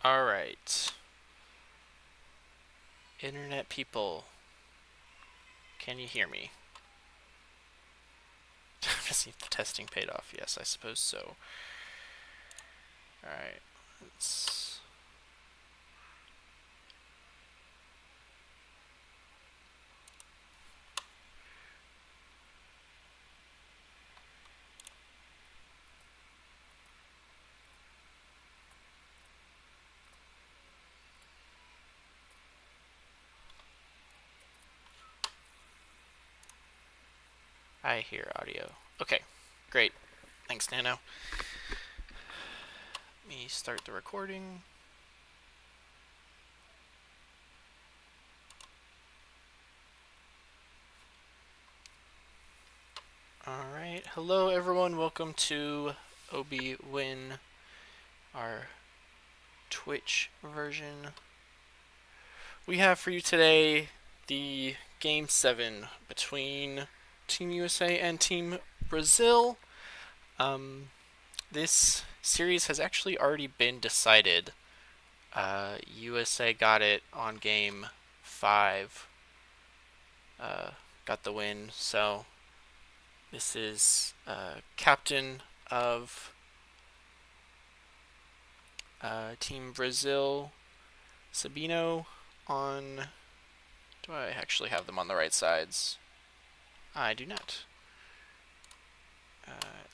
All right. Internet people, can you hear me? To see if the testing paid off. Yes, I suppose so. All right. Let's... I hear audio. Okay, great. Thanks, Nano. Let me start the recording. Alright, hello everyone, welcome to Obi-Win, our Twitch version. We have for you today the Game 7 between Team USA and Team Brazil. This series has actually already been decided. USA got it on Game 5, got the win, so this is captain of Team Brazil, Sabino, on... Do I actually have them on the right sides? I do not.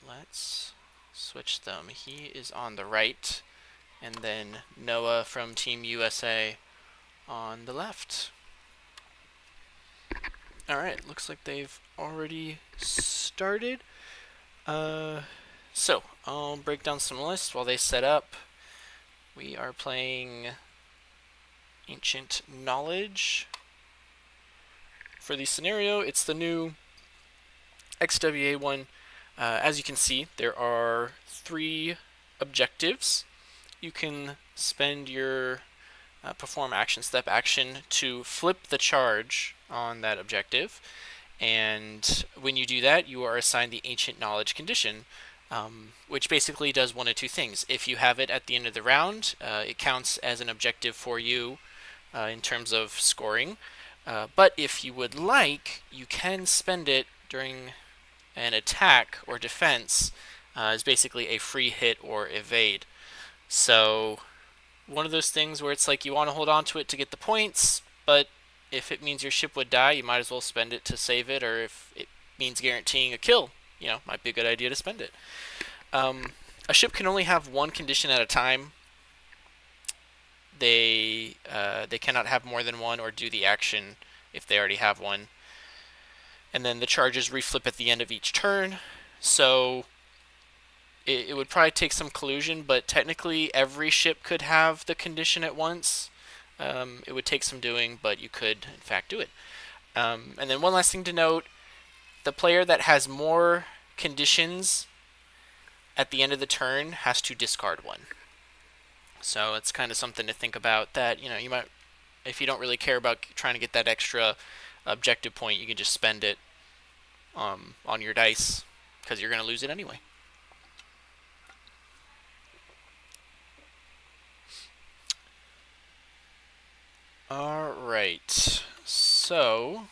Let's switch them. He is on the right, and then Noah from Team USA on the left. Alright, looks like they've already started. So, I'll break down some lists while they set up. We are playing Ancient Knowledge. For the scenario, it's the new XWA one. As you can see, there are 3 objectives. You can spend your perform action, step action to flip the charge on that objective. And when you do that, you are assigned the Ancient Knowledge condition, which basically does one of 2 things. If you have it at the end of the round, it counts as an objective for you in terms of scoring. But if you would like, you can spend it during an attack or defense as basically a free hit or evade. So one of those things where it's like you want to hold on to it to get the points, but if it means your ship would die, you might as well spend it to save it, or if it means guaranteeing a kill, might be a good idea to spend it. A ship can only have one condition at a time. They cannot have more than one or do the action if they already have one. And then the charges reflip at the end of each turn. So it would probably take some collusion, but technically every ship could have the condition at once. It would take some doing, but you could, in fact, do it. And then one last thing to note, the player that has more conditions at the end of the turn has to discard one. So it's kind of something to think about that, you might, if you don't really care about trying to get that extra objective point, you can just spend it on your dice, because you're going to lose it anyway. Alright, so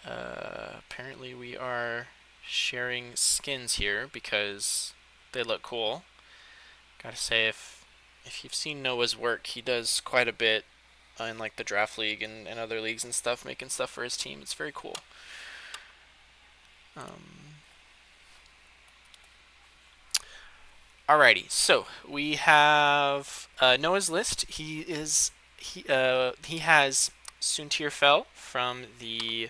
apparently we are sharing skins here because they look cool. Gotta say, if you've seen Noah's work, he does quite a bit in like the draft league and other leagues and stuff, making stuff for his team. It's very cool. Alrighty, so we have Noah's list. He has Suntir Fell from the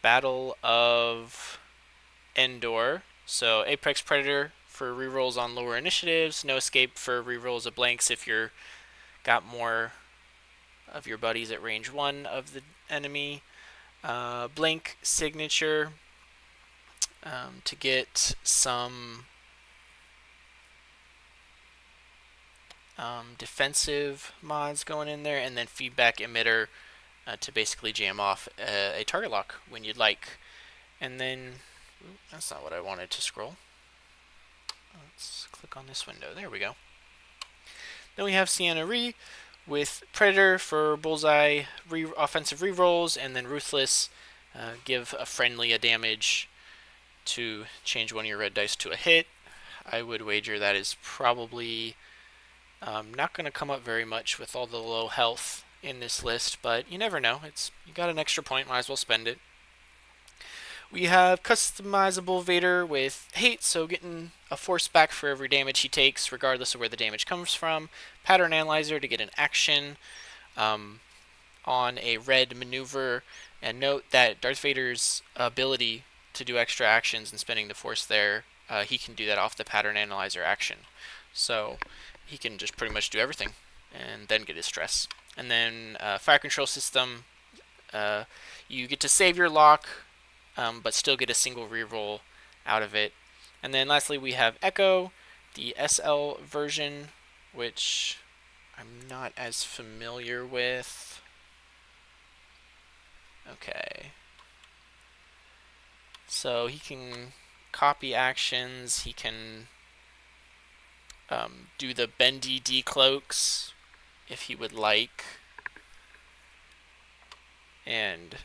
Battle of Endor. So Apex Predator for rerolls on lower initiatives. No Escape for rerolls of blanks if you're got more of your buddies at range 1 of the enemy. Blank Signature to get some defensive mods going in there, and then Feedback Emitter to basically jam off a target lock when you'd like. And then, that's not what I wanted to scroll. Let's click on this window. There we go. Then we have Sienna Ree with Predator for bullseye offensive rerolls, and then Ruthless, give a friendly a damage to change one of your red dice to a hit. I would wager that is probably not going to come up very much with all the low health in this list, but you never know. You got an extra point, might as well spend it. We have customizable Vader with Hate, so getting a force back for every damage he takes, regardless of where the damage comes from. Pattern Analyzer to get an action on a red maneuver. And note that Darth Vader's ability to do extra actions and spending the force there, he can do that off the Pattern Analyzer action. So he can just pretty much do everything and then get his stress. And then Fire Control System, you get to save your lock, but still get a single reroll out of it. And then lastly, we have Echo, the SL version, which I'm not as familiar with. Okay. So he can copy actions, he can do the bendy decloaks if he would like, and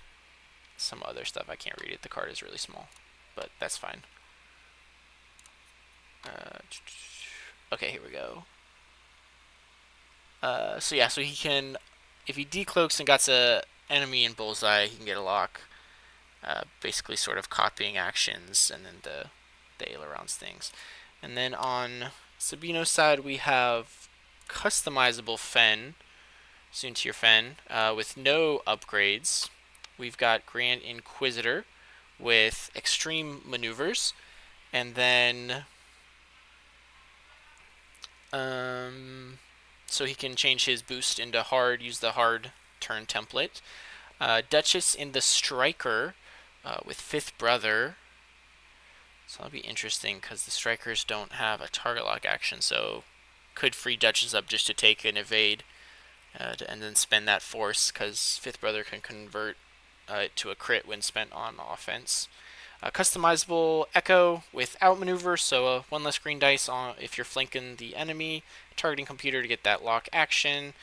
some other stuff. I can't read it. The card is really small, but that's fine. Okay, here we go. So yeah, so he can, if he decloaks and got a enemy in bullseye, he can get a lock. Basically sort of copying actions and then the ailerons things. And then on Sabino's side, we have customizable Fen, Soontir Fen, with no upgrades. We've got Grand Inquisitor with extreme maneuvers, and then so he can change his boost into hard, use the hard turn template. Duchess in the Striker with Fifth Brother. So that'll be interesting because the Strikers don't have a target lock action, so could free Duchess up just to take an evade and then spend that force, because Fifth Brother can convert it to a crit when spent on offense. Customizable Echo with outmaneuver, so one less green dice on if you're flanking the enemy, targeting computer to get that lock action.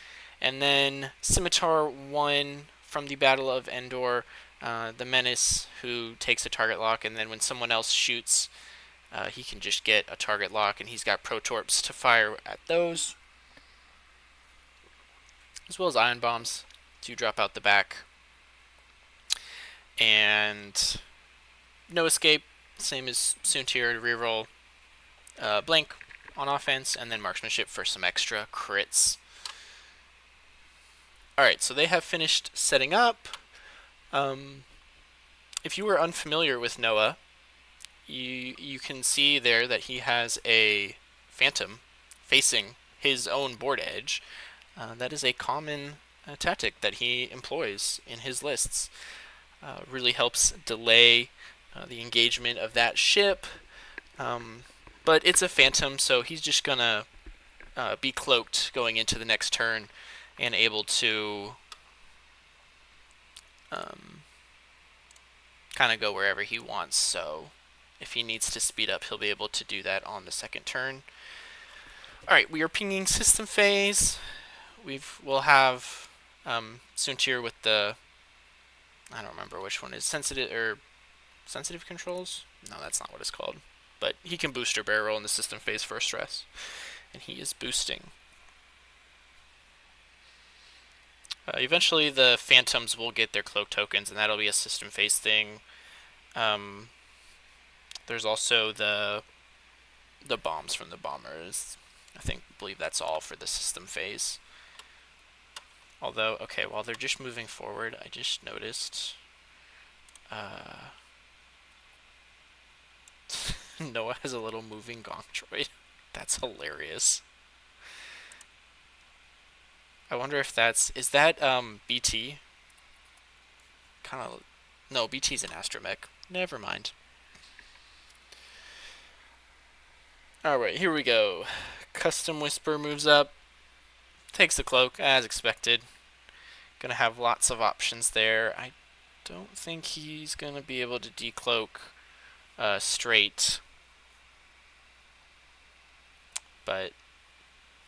And then Scimitar 1 from the Battle of Endor, the Menace, who takes a target lock, and then when someone else shoots, he can just get a target lock, and he's got Protorps to fire at those, as well as Ion Bombs to drop out the back. And no escape, same as Soontir to reroll blank on offense, and then marksmanship for some extra crits. Alright, so they have finished setting up. If you were unfamiliar with Noah, you can see there that he has a Phantom facing his own board edge. That is a common tactic that he employs in his lists. Really helps delay the engagement of that ship. But it's a Phantom, so he's just gonna be cloaked going into the next turn and able to kind of go wherever he wants. So if he needs to speed up, he'll be able to do that on the second turn. Alright, we are pinging system phase. We'll have Soontir with the, I don't remember which one is sensitive controls? No, that's not what it's called. But he can booster barrel in the system phase for stress, and he is boosting. Eventually the Phantoms will get their cloak tokens, and that'll be a system phase thing. There's also the bombs from the bombers. I believe that's all for the system phase. Although, okay, while they're just moving forward, I just noticed Noah has a little moving gong droid. That's hilarious. I wonder if is that BT? No, BT's an astromech. Never mind. Alright, here we go. Custom Whisper moves up, takes the cloak, as expected. Gonna have lots of options there. I don't think he's gonna be able to decloak straight, but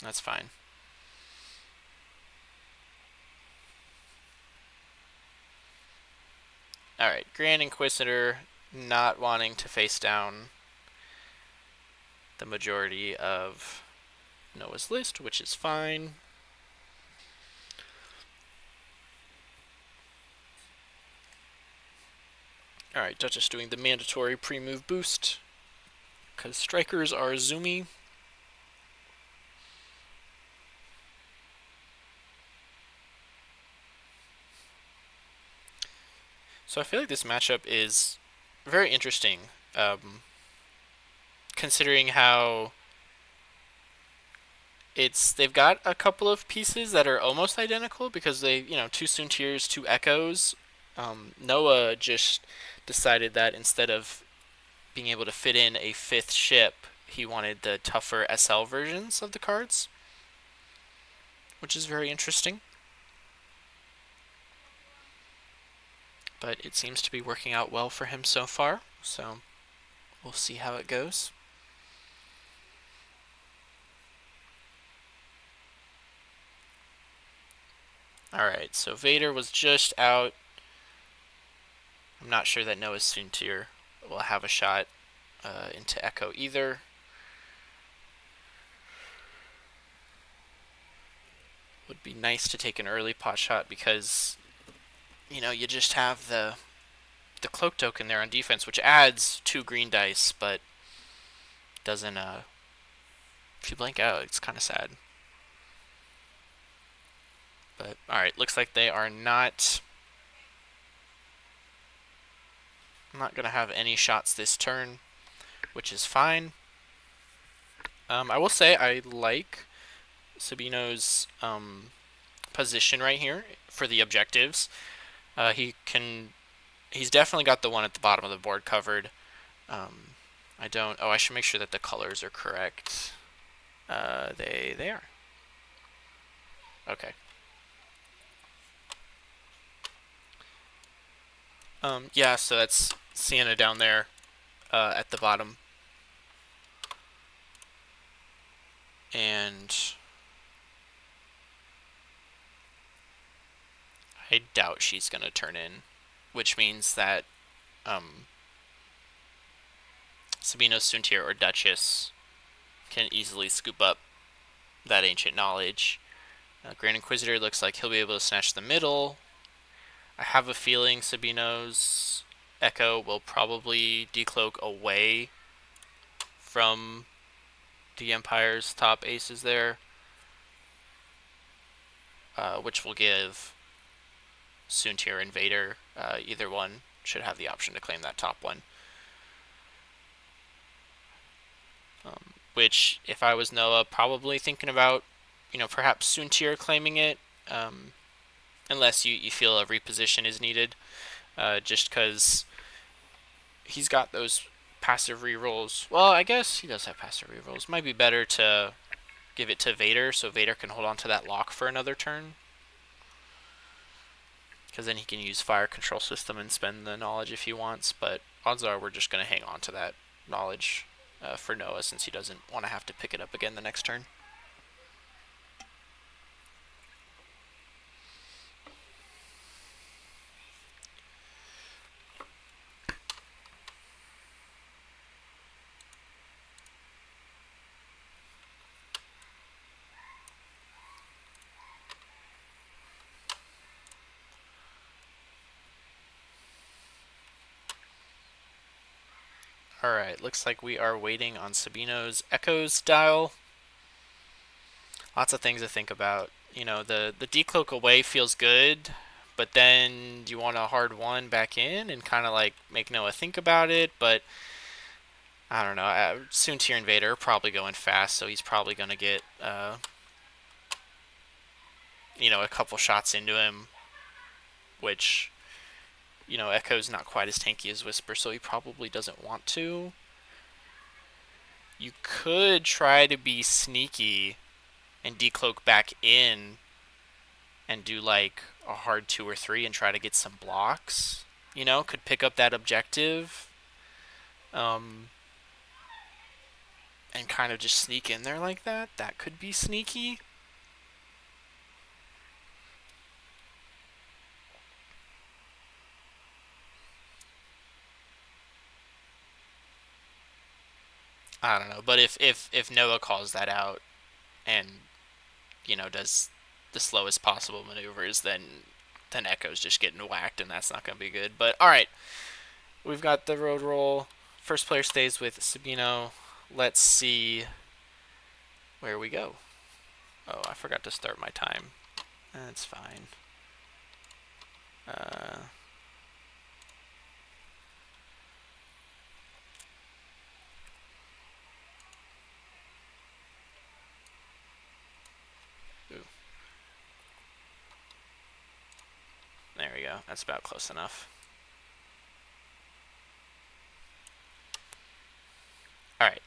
that's fine. Alright, Grand Inquisitor not wanting to face down the majority of Noah's list, which is fine. Alright, Duchess doing the mandatory pre-move boost, because strikers are zoomy. So I feel like this matchup is very interesting, considering how they've got a couple of pieces that are almost identical because they, two Soontiers, two Echoes. Noah just decided that instead of being able to fit in a fifth ship, he wanted the tougher SL versions of the cards, which is very interesting. But it seems to be working out well for him so far, so we'll see how it goes. Alright, so Vader was just out. I'm not sure that Noah's Soontir will have a shot into Echo either. Would be nice to take an early pot shot because, you just have the cloak token there on defense, which adds 2 green dice, but doesn't, if you blank out, it's kind of sad. But, alright, looks like they are not going to have any shots this turn, which is fine. I will say I like Sabino's position right here for the objectives. He's definitely got the one at the bottom of the board covered. I should make sure that the colors are correct. They are. Okay. Yeah, so that's Sienna down there at the bottom. And I doubt she's going to turn in, which means that Sabino's Soontir or Duchess can easily scoop up that ancient knowledge. Grand Inquisitor looks like he'll be able to snatch the middle. I have a feeling Sabino's Echo will probably decloak away from the Empire's top aces there, which will give Soontir and Vader, either one should have the option to claim that top one. Which, if I was Noah, probably thinking about, perhaps Soontir claiming it, unless you feel a reposition is needed, just because he's got those passive rerolls. Well, I guess he does have passive rerolls. Might be better to give it to Vader so Vader can hold on to that lock for another turn, because then he can use Fire Control System and spend the knowledge if he wants, but odds are we're just going to hang on to that knowledge for Noah since he doesn't want to have to pick it up again the next turn. Alright, looks like we are waiting on Sabino's Echoes dial. Lots of things to think about. The decloak away feels good, but then you want a hard one back in and kind of like make Noah think about it, but I don't know. Soontir and Vader are probably going fast, so he's probably going to get, a couple shots into him, which, Echo's not quite as tanky as Whisper, so he probably doesn't want to. You could try to be sneaky and decloak back in and do like a hard 2 or 3 and try to get some blocks. Could pick up that objective. And kind of just sneak in there like that. That could be sneaky. I don't know. But if Noah calls that out and does the slowest possible maneuvers, then Echo's just getting whacked, and that's not going to be good. But all right, we've got the road roll. First player stays with Sabino. Let's see where we go. Oh, I forgot to start my time. That's fine. Ooh. There we go. That's about close enough. All right.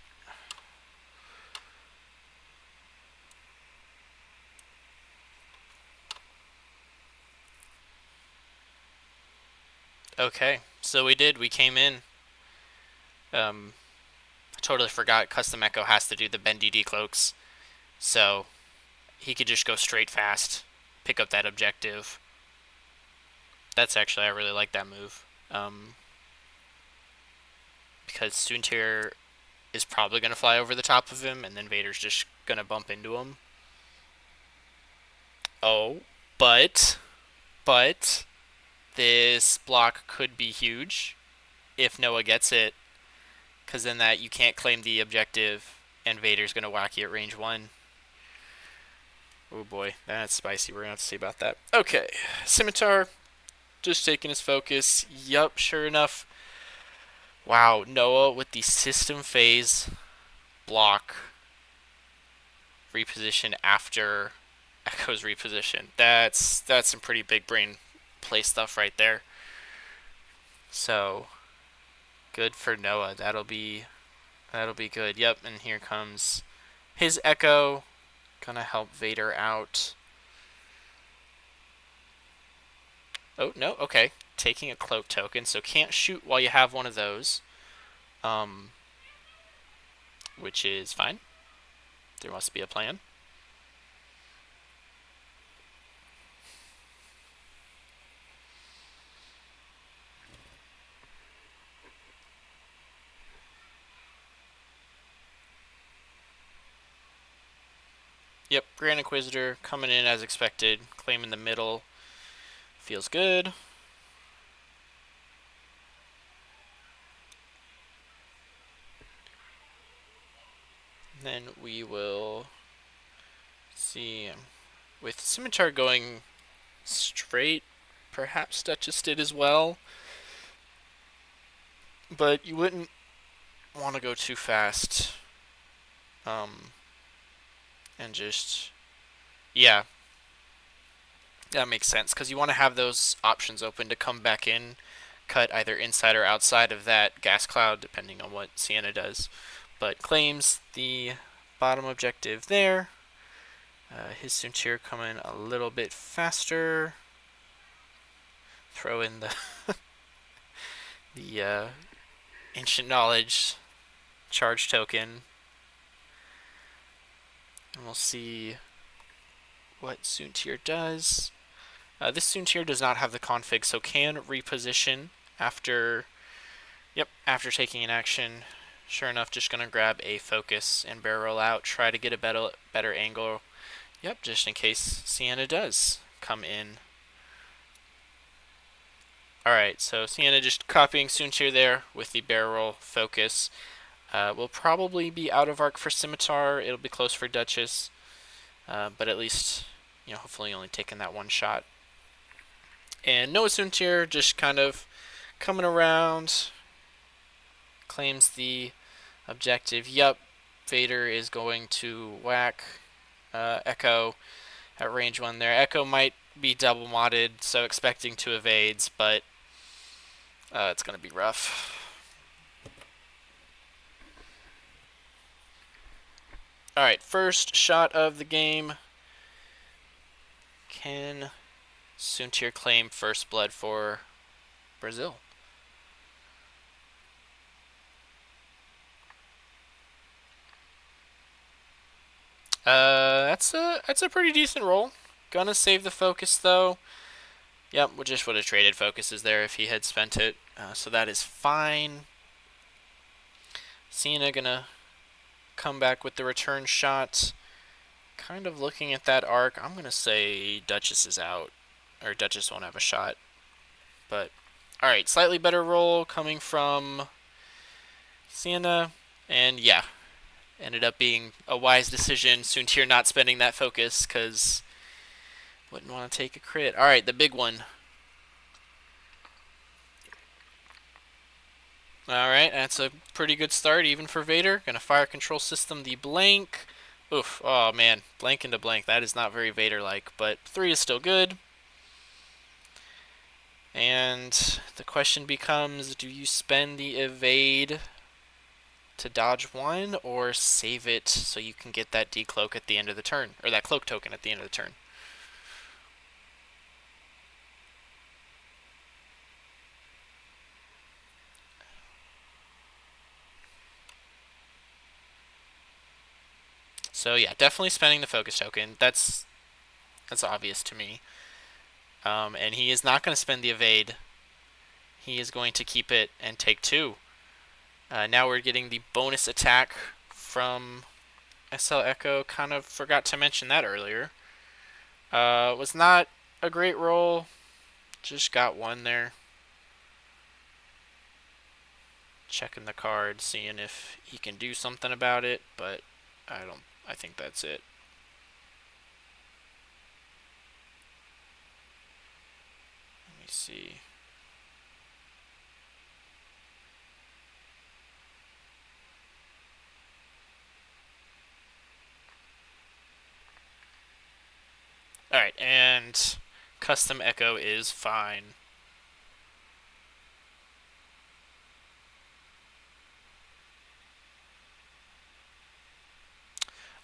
Okay, so we did. We came in. I totally forgot Custom Echo has to do the bendy decloaks. So he could just go straight fast, pick up that objective. That's actually, I really like that move. Because Soontir is probably going to fly over the top of him, and then Vader's just going to bump into him. Oh, but this block could be huge if Noah gets it, because then that you can't claim the objective, and Vader's going to whack you at range 1. Oh boy, that's spicy. We're going to have to see about that. Okay, Scimitar, just taking his focus. Yup, sure enough. Wow, Noah with the system phase block reposition after Echo's reposition. That's some pretty big brain play stuff right there. So good for Noah. That'll be good. Yep, and here comes his Echo. Gonna help Vader out. Oh, no, okay. Taking a cloak token, so can't shoot while you have one of those. Which is fine. There must be a plan. Yep, Grand Inquisitor coming in as expected, claiming the middle. Feels good. Then we will see, with Scimitar going straight, perhaps Duchess did as well. But you wouldn't want to go too fast. And just, yeah, that makes sense, because you want to have those options open to come back in, cut either inside or outside of that gas cloud, depending on what Sienna does. But claims the bottom objective there. His Soontir coming a little bit faster. Throw in the the ancient knowledge charge token. And we'll see what Soontir does. This Soontir does not have the config, so can reposition after taking an action. Sure enough, just going to grab a focus and barrel roll out, try to get a better angle. Yep, just in case Sienna does come in. Alright, so Sienna just copying Soontir there with the barrel roll focus. We'll probably be out of arc for Scimitar. It'll be close for Duchess. But at least, hopefully only taking that one shot. And Noah Soontir just kind of coming around. Claims the objective. Yup, Vader is going to whack Echo at range 1 there. Echo might be double modded, so expecting to evades, but it's going to be rough. Alright, first shot of the game. Can Soontir claim first blood for Brazil? That's a pretty decent roll. Gonna save the focus though. Yep, we just would have traded focuses there if he had spent it. So that is fine. Cena gonna come back with the return shot. Kind of looking at that arc, I'm going to say Duchess is out. Or Duchess won't have a shot. But, alright, slightly better roll coming from Sienna. And yeah, ended up being a wise decision. Soontir not spending that focus because wouldn't want to take a crit. Alright, the big one. Alright, that's a pretty good start even for Vader. Gonna fire control system the blank. Oof, oh man, blank into blank. That is not very Vader-like, but 3 is still good. And the question becomes, do you spend the evade to dodge 1 or save it so you can get that decloak at the end of the turn, or that cloak token at the end of the turn? So yeah, definitely spending the focus token. That's obvious to me. And he is not going to spend the evade. He is going to keep it and take 2. Now we're getting the bonus attack from SL Echo. Kind of forgot to mention that earlier. Was not a great roll. Just got 1 there. Checking the card, seeing if he can do something about it, but I think that's it. Let me see. Alright, and custom echo is fine.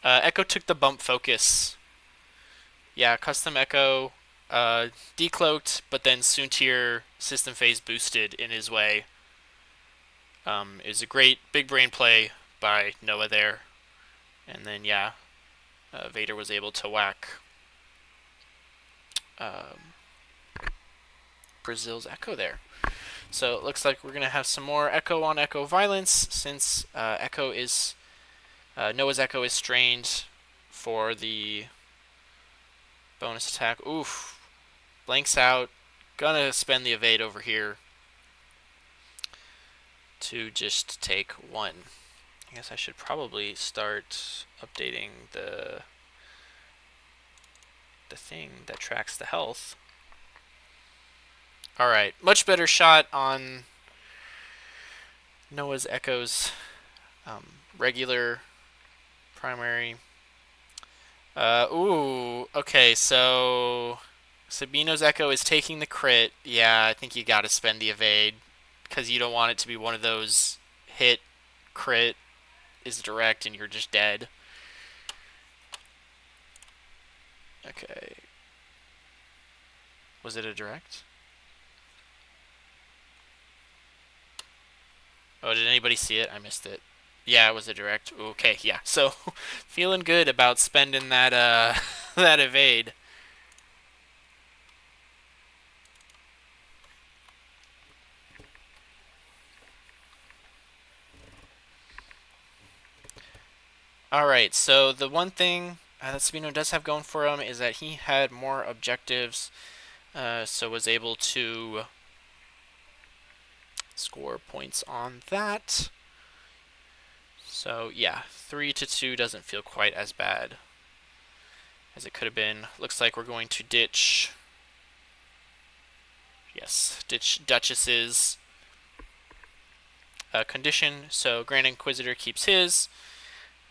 Echo took the bump focus. Yeah, custom echo decloaked, but then Soontir system phase boosted in his way. It was a great big brain play by Noah there. And then, yeah, Vader was able to whack Brazil's Echo there. So it looks like we're going to have some more Echo on Echo violence since Echo is Noah's Echo is strained for the bonus attack. Oof. Blanks out. Gonna spend the evade over here to just take 1. I guess I should probably start updating the thing that tracks the health. Alright, much better shot on Noah's Echo's regular primary. Okay, so Sabino's Echo is taking the crit. Yeah, I think you gotta spend the evade because you don't want it to be one of those hit, crit, is direct, and you're just dead. Okay. Was it a direct? Oh, did anybody see it? I missed it. Yeah, it was a direct. Okay, yeah. So, feeling good about spending that that evade. Alright, so the one thing that Sabino does have going for him is that he had more objectives, so was able to score points on that. So yeah, 3-2 doesn't feel quite as bad as it could have been. Looks like we're going to ditch... Yes, ditch Duchess's condition, so Grand Inquisitor keeps his,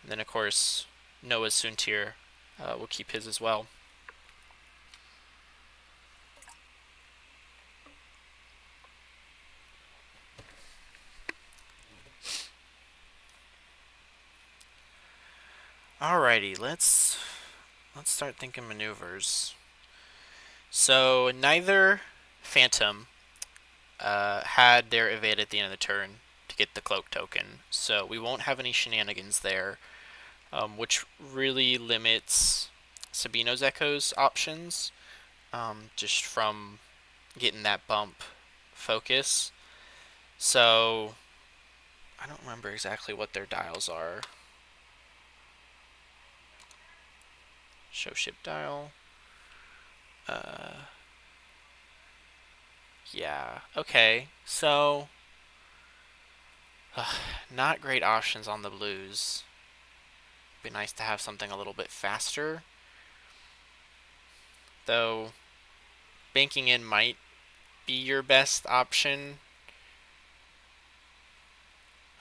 and then of course Noah's Soontir will keep his as well. Alrighty, let's start thinking maneuvers. So neither Phantom had their evade at the end of the turn to get the cloak token, so we won't have any shenanigans there, which really limits Sabino's Echo's options, just from getting that bump focus. So I don't remember exactly what their dials are. Show ship dial. Yeah, okay. So, not great options on the blues. Be nice to have something a little bit faster. Though, banking in might be your best option.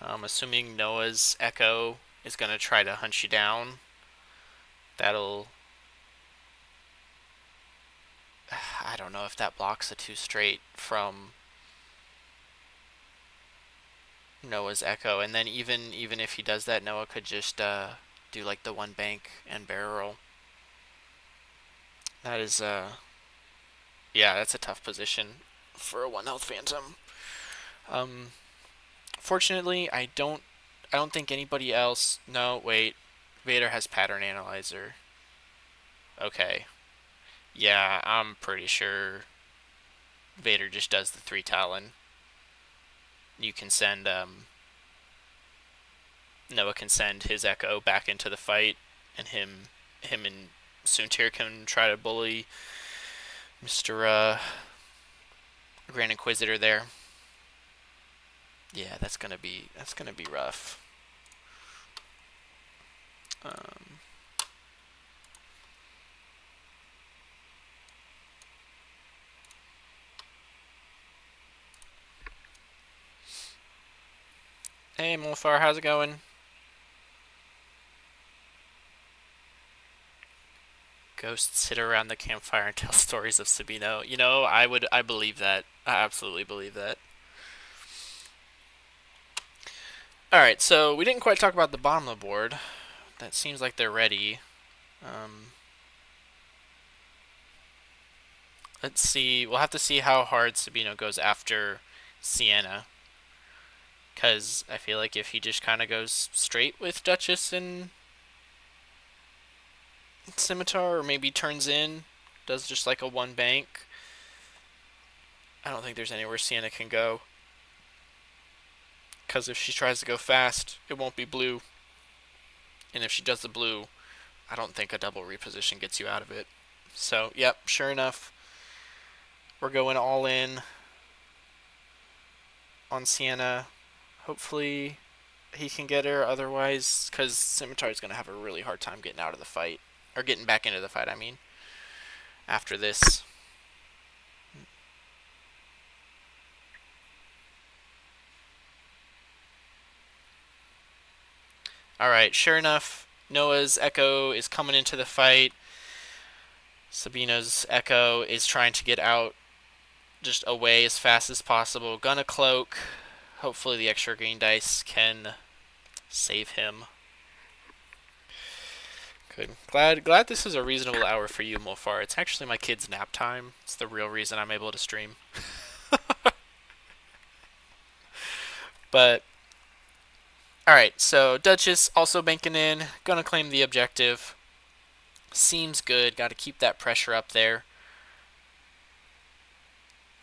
Assuming Noah's Echo is going to try to hunt you down. That'll... I don't know if that blocks a 2 straight from Noah's Echo. And then even if he does that, Noah could just do like the 1 bank and barrel. That is... yeah, that's a tough position for a 1 health Phantom. Fortunately, I don't think anybody else... No, wait. Vader has Pattern Analyzer. Okay. Yeah, I'm pretty sure Vader just does the 3 Talon. You can send... Noah can send his Echo back into the fight, and him and Soontir can try to bully Mr. Grand Inquisitor there. Yeah, that's gonna be rough. Hey, Molfar, how's it going? Ghosts sit around the campfire and tell stories of Sabino. You know, I believe that. I absolutely believe that. Alright, so we didn't quite talk about the bottom of the board. That seems like they're ready. Let's see. We'll have to see how hard Sabino goes after Sienna. Because I feel like if he just kind of goes straight with Duchess and Scimitar, or maybe turns in, does just like a 1 bank, I don't think there's anywhere Sienna can go. Because if she tries to go fast, it won't be blue. And if she does the blue, I don't think a double reposition gets you out of it. So, yep, sure enough, we're going all in on Sienna. Hopefully he can get her, otherwise, because Scimitar's going to have a really hard time getting out of the fight. Or getting back into the fight, I mean, after this. Alright, sure enough, Noah's Echo is coming into the fight. Sabino's Echo is trying to get out just away as fast as possible. Gonna cloak. Hopefully the extra green dice can save him. Good. Glad this is a reasonable hour for you, Molfar. It's actually my kid's nap time. It's the real reason I'm able to stream. But alright, so Duchess also banking in. Gonna claim the objective. Seems good. Gotta keep that pressure up there.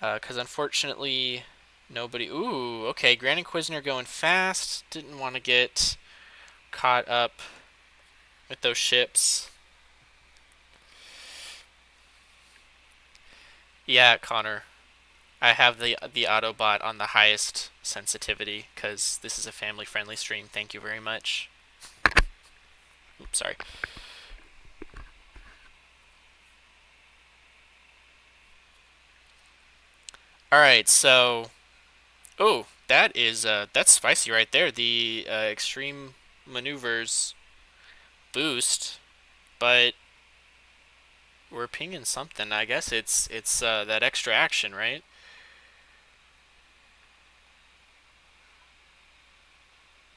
Because unfortunately, nobody... Ooh, okay. Grand Inquisitor going fast. Didn't want to get caught up with those ships. Yeah, Connor. I have the Autobot on the highest sensitivity because this is a family-friendly stream. Thank you very much. Oops, sorry. Alright, so... Oh, that's spicy right there. The extreme maneuvers boost, but we're pinging something. I guess it's that extra action, right?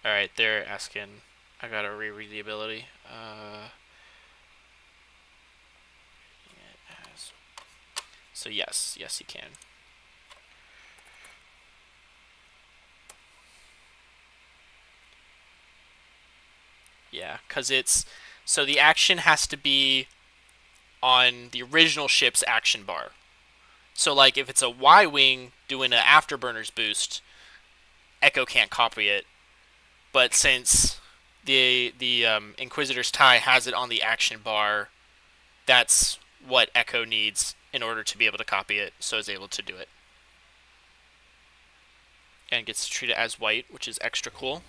Alright, they're asking. I gotta reread the ability. So yes, you can. Yeah, because it's... So the action has to be on the original ship's action bar. So like if it's a Y-Wing doing an Afterburners boost, Echo can't copy it. But since the Inquisitor's Tie has it on the action bar, that's what Echo needs in order to be able to copy it, so is able to do it. And gets to treat it as white, which is extra cool.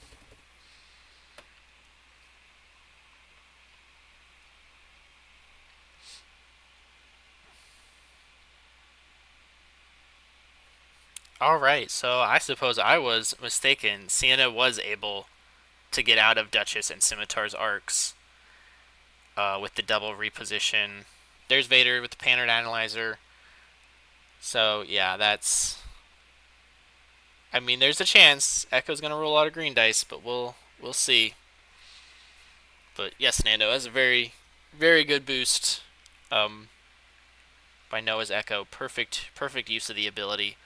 Alright, so I suppose I was mistaken. Sienna was able to get out of Duchess and Scimitar's arcs with the double reposition. There's Vader with the Pannered Analyzer. So, yeah, that's... I mean, there's a chance Echo's going to roll out of green dice, but we'll see. But yes, Nando, that's a very, very good boost by Noah's Echo. Perfect use of the ability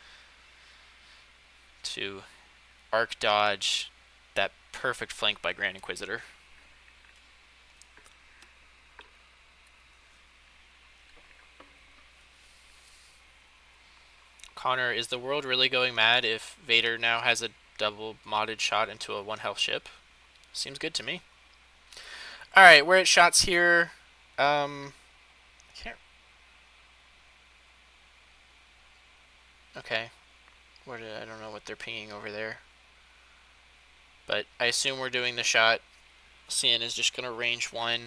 to arc dodge that perfect flank by Grand Inquisitor. Connor, is the world really going mad if Vader now has a double modded shot into a 1 health ship? Seems good to me. Alright, we're at shots here. Can't... Okay. I don't know what they're pinging over there. But I assume we're doing the shot. Cien is just going to range 1,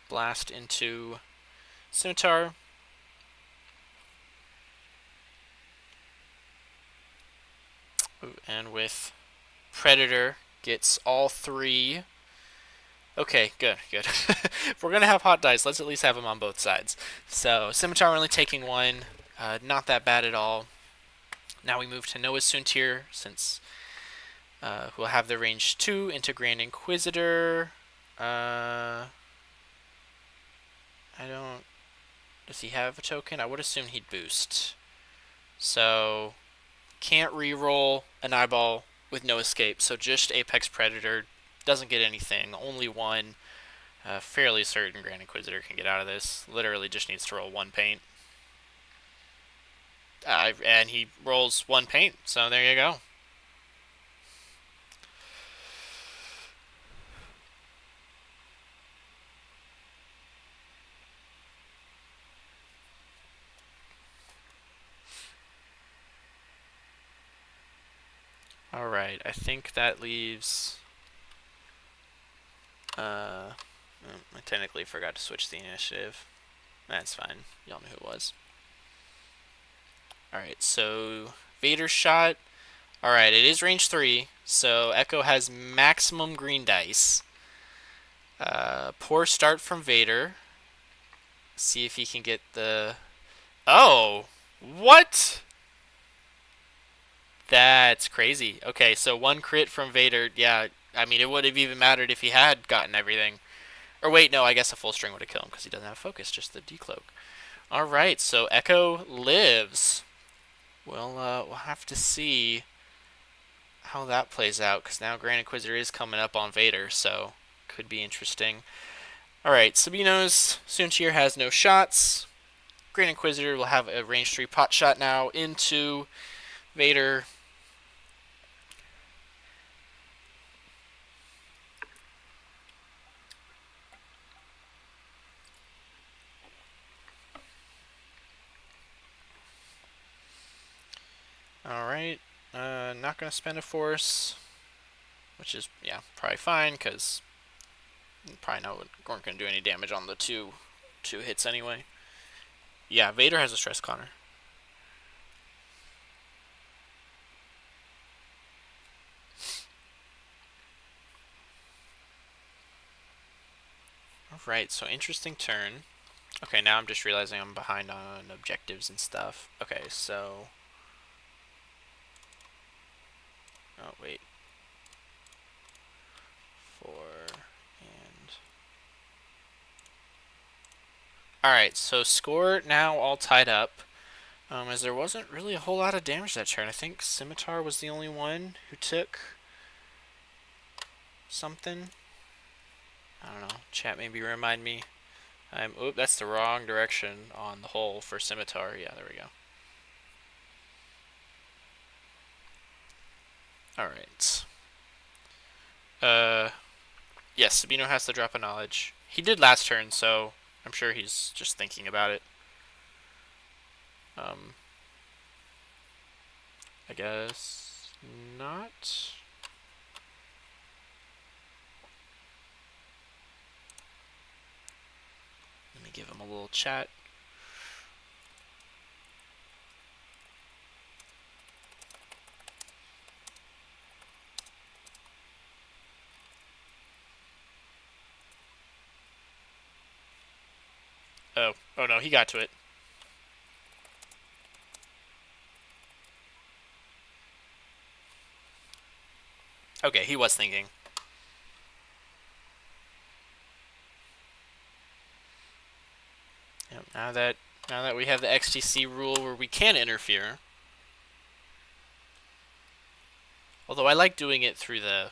blast into Scimitar. Ooh, and with Predator, gets all 3. Okay, good. If we're going to have hot dice, let's at least have them on both sides. So, Scimitar only taking 1. Not that bad at all. Now we move to Noah's Soontir, since we'll have the range 2 into Grand Inquisitor. I don't... Does he have a token? I would assume he'd boost. So, can't reroll an eyeball with no escape, so just Apex Predator. Doesn't get anything, only 1. Fairly certain Grand Inquisitor can get out of this. Literally just needs to roll 1 paint. And he rolls 1 paint, so there you go. Alright, I think that leaves... I technically forgot to switch the initiative. That's fine. Y'all knew who it was. Alright, so Vader's shot. Alright, it is range 3, so Echo has maximum green dice. Poor start from Vader. See if he can get the... Oh! What? That's crazy. Okay, so 1 crit from Vader. Yeah, I mean, it would have even mattered if he had gotten everything. Or wait, no, I guess a full string would have killed him because he doesn't have focus, just the decloak. Alright, so Echo lives. We'll have to see how that plays out, because now Grand Inquisitor is coming up on Vader, so could be interesting. Alright, Sabino's Soontir has no shots. Grand Inquisitor will have a range 3 pot shot now into Vader. Alright, not going to spend a force, which is, yeah, probably fine, because probably weren't going to do any damage on the two hits anyway. Yeah, Vader has a stress Connor. Alright, so interesting turn. Okay, now I'm just realizing I'm behind on objectives and stuff. Okay, so... Oh, wait. 4 and... Alright, so score now all tied up. As there wasn't really a whole lot of damage that turn. I think Scimitar was the only one who took something. I don't know. Chat maybe remind me. Oop, that's the wrong direction on the hole for Scimitar. Yeah, there we go. Alright. Yes, Sabino has to drop a knowledge. He did last turn, so I'm sure he's just thinking about it. I guess not. Let me give him a little chat. Oh no, he got to it. Okay, he was thinking. Yep, now that we have the XTC rule where we can interfere. Although I like doing it through the,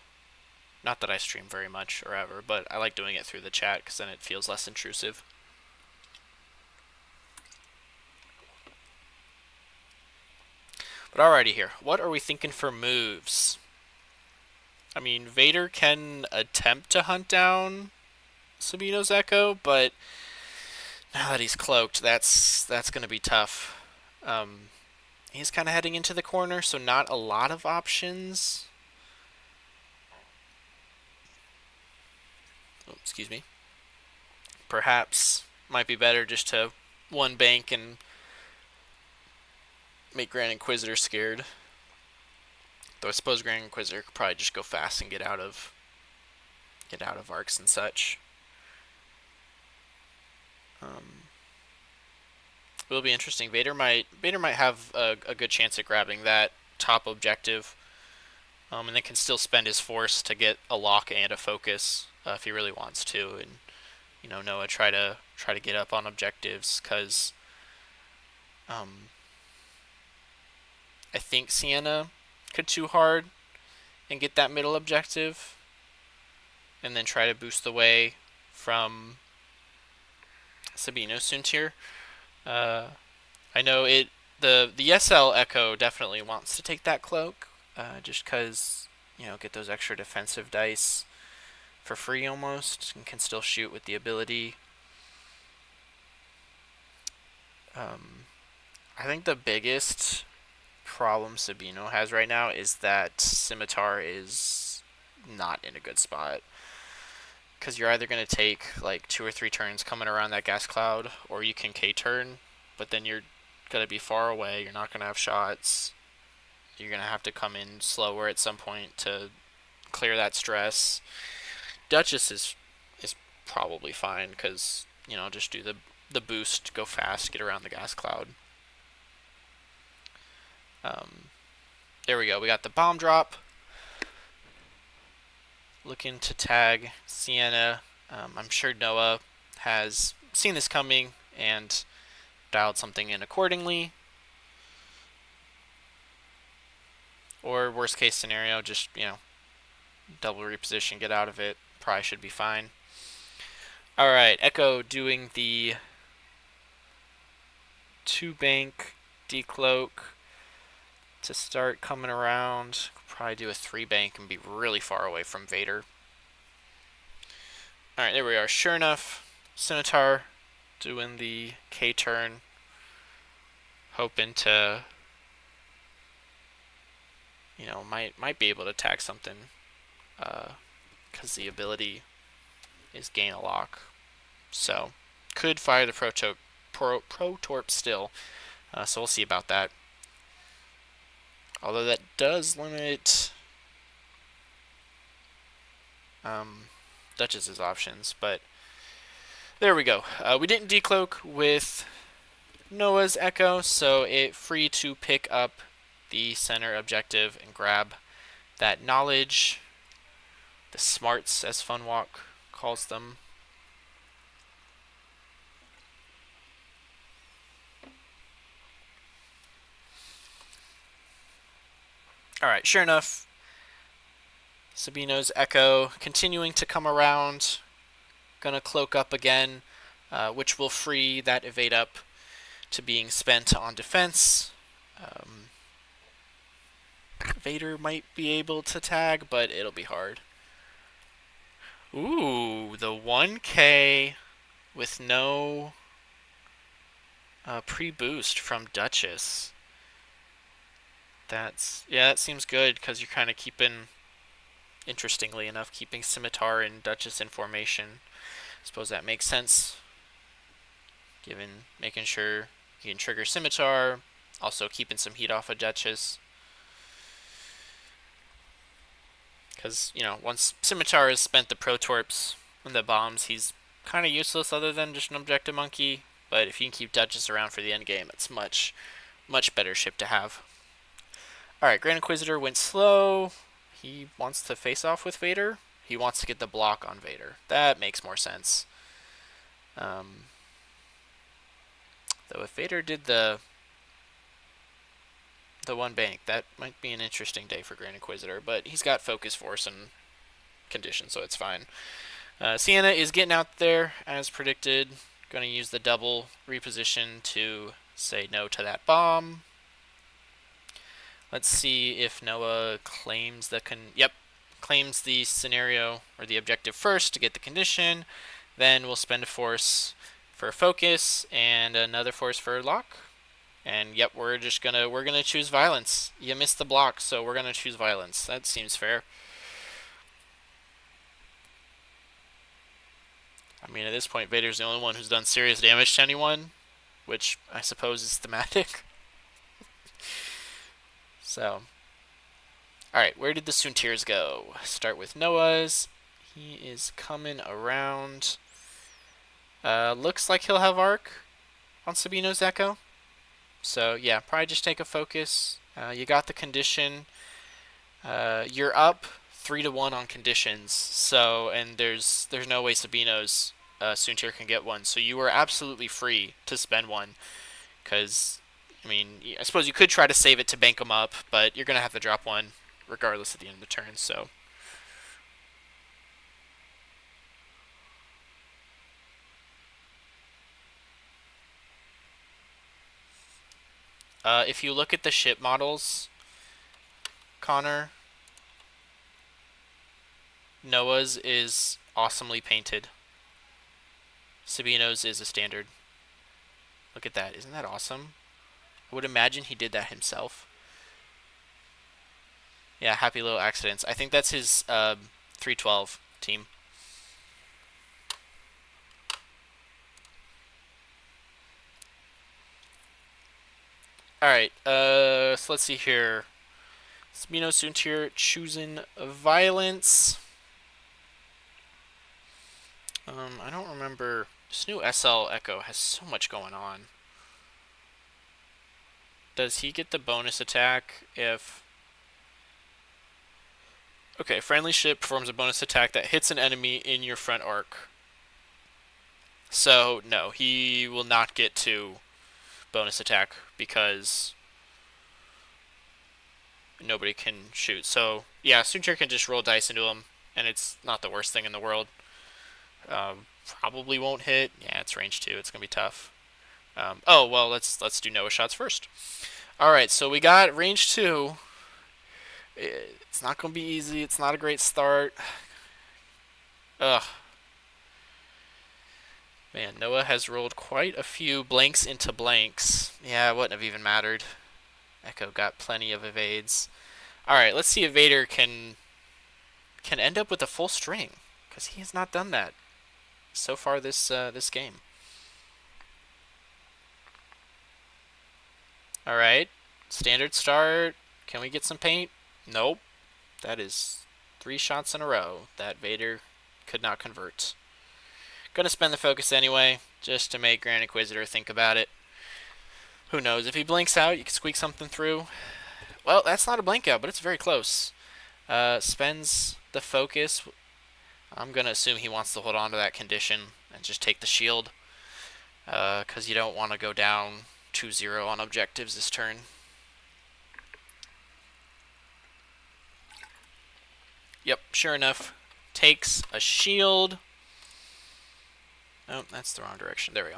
not that I stream very much or ever, but I like doing it through the chat because then it feels less intrusive. But alrighty here, what are we thinking for moves? I mean, Vader can attempt to hunt down Sabino's Echo, but now that he's cloaked, that's going to be tough. He's kind of heading into the corner, so not a lot of options. Oh, excuse me. Perhaps might be better just to one bank and make Grand Inquisitor scared. Though I suppose Grand Inquisitor could probably just go fast and get out of arcs and such. Will be interesting. Vader might have a good chance at grabbing that top objective, and then can still spend his force to get a lock and a focus if he really wants to, and Noah try to get up on objectives because I think Sienna could too hard and get that middle objective, and then try to boost the way from Sabino Suntir. I know the SL Echo definitely wants to take that cloak, just because get those extra defensive dice for free almost, and can still shoot with the ability. I think the biggest problem Sabino has right now is that Scimitar is not in a good spot. Because you're either going to take like 2 or 3 turns coming around that gas cloud, or you can K-turn, but then you're going to be far away, you're not going to have shots, you're going to have to come in slower at some point to clear that stress. Duchess is probably fine, because, just do the boost, go fast, get around the gas cloud. There we go, we got the bomb drop. Looking to tag Sienna. I'm sure Noah has seen this coming and dialed something in accordingly. Or worst case scenario, just, double reposition, get out of it. Probably should be fine. Alright, Echo doing the 2-bank decloak to start coming around. Probably do a 3-bank and be really far away from Vader. Alright, there we are. Sure enough, Scimitar doing the K-turn. Hoping to, might be able to tag something. Because the ability is gain a lock. So, could fire the Protorp still. So we'll see about that. Although that does limit Duchess's options, but there we go. We didn't decloak with Noah's Echo, so it's free to pick up the center objective and grab that knowledge, the smarts as Funwalk calls them. Alright, sure enough, Sabino's Echo continuing to come around. Gonna cloak up again, which will free that evade up to being spent on defense. Vader might be able to tag, but it'll be hard. Ooh, the 1K with no pre-boost from Duchess. That seems good because you're kind of keeping, interestingly enough, keeping Scimitar and Duchess in formation. I suppose that makes sense, given making sure you can trigger Scimitar, also keeping some heat off of Duchess. Because, once Scimitar has spent the Protorps and the bombs, he's kind of useless other than just an objective monkey. But if you can keep Duchess around for the end game, it's much, much better ship to have. Alright, Grand Inquisitor went slow. He wants to face off with Vader. He wants to get the block on Vader. That makes more sense. Though if Vader did the one bank, that might be an interesting day for Grand Inquisitor. But he's got focus, force, and condition, so it's fine. Sienna is getting out there as predicted. Going to use the double reposition to say no to that bomb. Let's see if Noah claims claims the scenario or the objective first to get the condition. Then we'll spend a force for focus and another force for lock. And yep, we're gonna choose violence. You missed the block, so we're gonna choose violence. That seems fair. I mean, at this point, Vader's the only one who's done serious damage to anyone, which I suppose is thematic. So, alright, where did the Soontirs go? Start with Noah's. He is coming around. Looks like he'll have arc on Sabino's Echo. So, yeah, probably just take a focus. You got the condition. You're up 3-1 on conditions. So, and there's no way Sabino's Soontir can get one. So you are absolutely free to spend one. Because, I mean, I suppose you could try to save it to bank them up, but you're going to have to drop one regardless at the end of the turn, so. If you look at the ship models, Connor, Noah's is awesomely painted. Sabino's is a standard. Look at that. Isn't that awesome? I would imagine he did that himself. Yeah, happy little accidents. I think that's his 312 team. Alright, so let's see here. Sabino Soontir choosing violence. I don't remember. This new SL Echo has so much going on. Does he get the bonus attack if... Okay, friendly ship performs a bonus attack that hits an enemy in your front arc. So, no, he will not get to bonus attack because nobody can shoot. So, yeah, Soontir can just roll dice into him, and it's not the worst thing in the world. Probably won't hit. Yeah, it's range 2. It's going to be tough. Oh, well, let's do Noah shots first. Alright, so we got range 2. It's not going to be easy. It's not a great start. Ugh. Man, Noah has rolled quite a few blanks into blanks. Yeah, it wouldn't have even mattered. Echo got plenty of evades. Alright, let's see if Vader can end up with a full string, because he has not done that so far this game. Alright, standard start. Can we get some paint? Nope. That is 3 shots in a row that Vader could not convert. Gonna spend the focus anyway, just to make Grand Inquisitor think about it. Who knows, if he blinks out, you can squeak something through. Well, that's not a blink out, but it's very close. Spends the focus. I'm gonna assume he wants to hold on to that condition and just take the shield. Because you don't want to go down 2-0 on objectives this turn. Yep, sure enough, takes a shield. Oh, that's the wrong direction. There we go.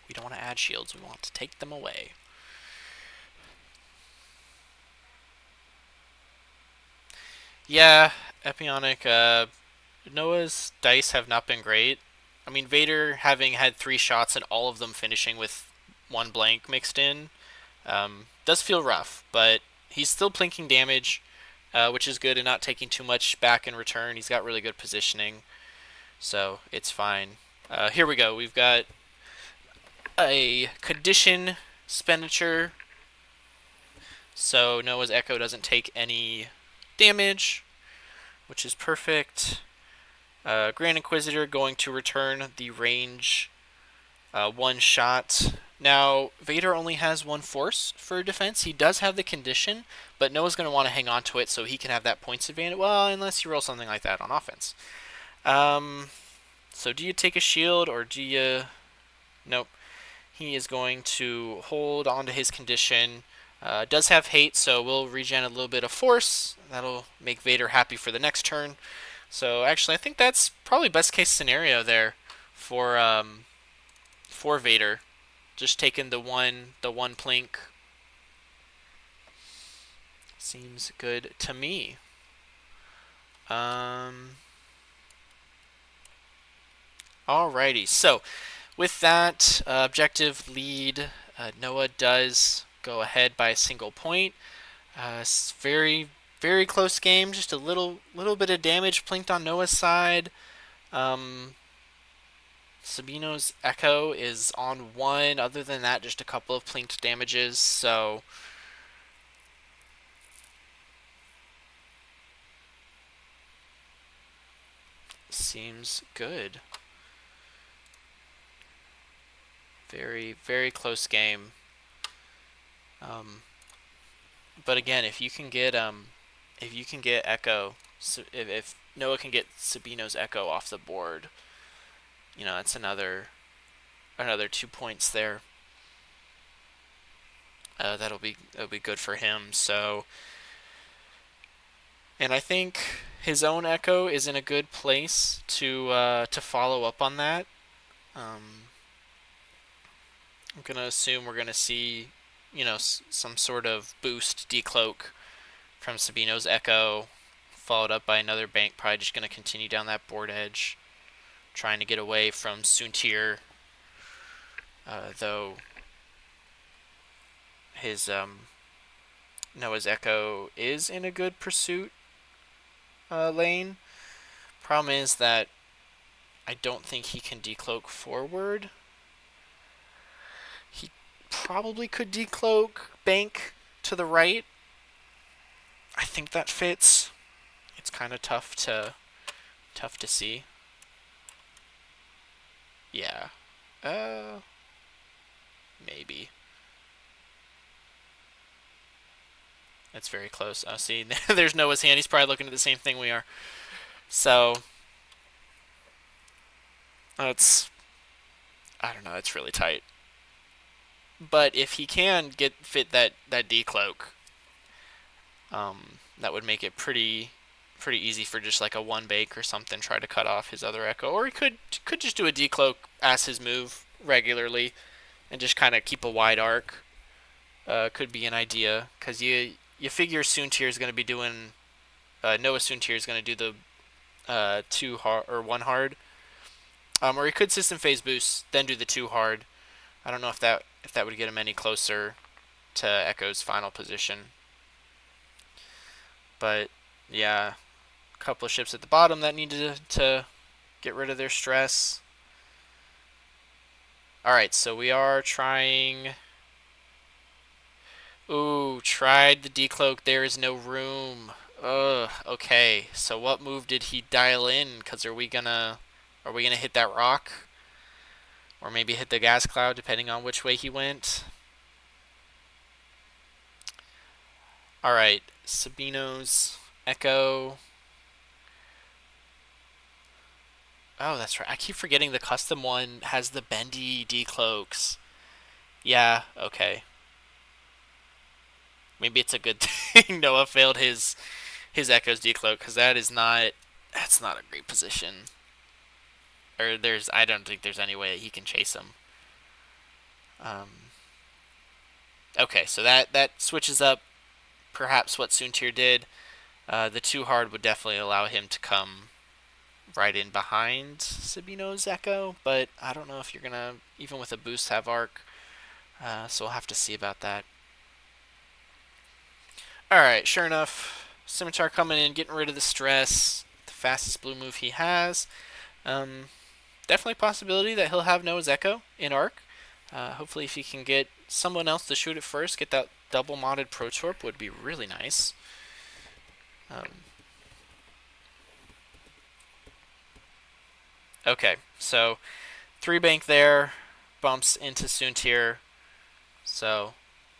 We don't want to add shields. We want to take them away. Yeah, Epionic. Noah's dice have not been great. I mean, Vader having had 3 shots and all of them finishing with 1 blank mixed in does feel rough, but he's still plinking damage, which is good, and not taking too much back in return. He's got really good positioning, so it's fine. Here we go. We've got a condition expenditure, so Noah's Echo doesn't take any damage, which is perfect. Grand Inquisitor going to return the range 1 shot. Now, Vader only has 1 force for defense. He does have the condition, but Noah's going to want to hang on to it so he can have that points advantage. Well, unless you roll something like that on offense. So do you take a shield or do you... Nope. He is going to hold on to his condition. Does have hate, so we'll regen a little bit of force. That'll make Vader happy for the next turn. So actually, I think that's probably best case scenario there for Vader. Just taking the one plink seems good to me. Alrighty, so with that objective lead, Noah does go ahead by a single point. It's very close game. Just a little bit of damage plinked on Noah's side. Sabino's Echo is on 1. Other than that, just a couple of plinked damages. So seems good. Very close game. But again, if you can get Echo, so if Noah can get Sabino's Echo off the board, you know, that's another 2 points there. That'll be good for him. So, and I think his own Echo is in a good place to follow up on that. I'm gonna assume we're gonna see, you know, some sort of boost decloak from Sabino's Echo, followed up by another bank. Probably just gonna continue down that board edge, trying to get away from Soontir. Though his Noah's Echo is in a good pursuit lane. Problem is that I don't think he can decloak forward. He probably could decloak bank to the right. I think that fits. It's kind of tough to see. Yeah. Maybe. That's very close. Oh, see, there's Noah's hand. He's probably looking at the same thing we are. So, I don't know, it's really tight. But if he can fit that decloak, that would make it pretty easy for just like a 1 bake or something, try to cut off his other Echo. Or he could just do a decloak as his move regularly and just kind of keep a wide arc. Could be an idea, because you figure Soontir is going to be doing... Noah Soontir is going to do the 2 hard or 1 hard. Or he could system phase boost, then do the 2 hard. I don't know if that would get him any closer to Echo's final position. But yeah, a couple of ships at the bottom that needed to get rid of their stress. Alright, so we are trying... Ooh, tried the decloak. There is no room. Ugh, okay. So what move did he dial in? Because are we gonna hit that rock? Or maybe hit the gas cloud, depending on which way he went. Alright, Sabino's Echo. Oh, that's right. I keep forgetting the custom one has the bendy decloaks. Yeah, okay. Maybe it's a good thing Noah failed his Echo's decloak, because that's not a great position. Or I don't think there's any way that he can chase him. Okay, so that switches up perhaps what Soontir did. The 2 hard would definitely allow him to come right in behind Sabino's Echo, but I don't know if you're gonna, even with a boost, have arc. So we'll have to see about that. Alright, sure enough, Scimitar coming in, getting rid of the stress. The fastest blue move he has. Definitely a possibility that he'll have Noah's Echo in arc. Hopefully if he can get someone else to shoot it first, get that double modded Protorp would be really nice. Okay, so 3 bank there, bumps into Soontir. So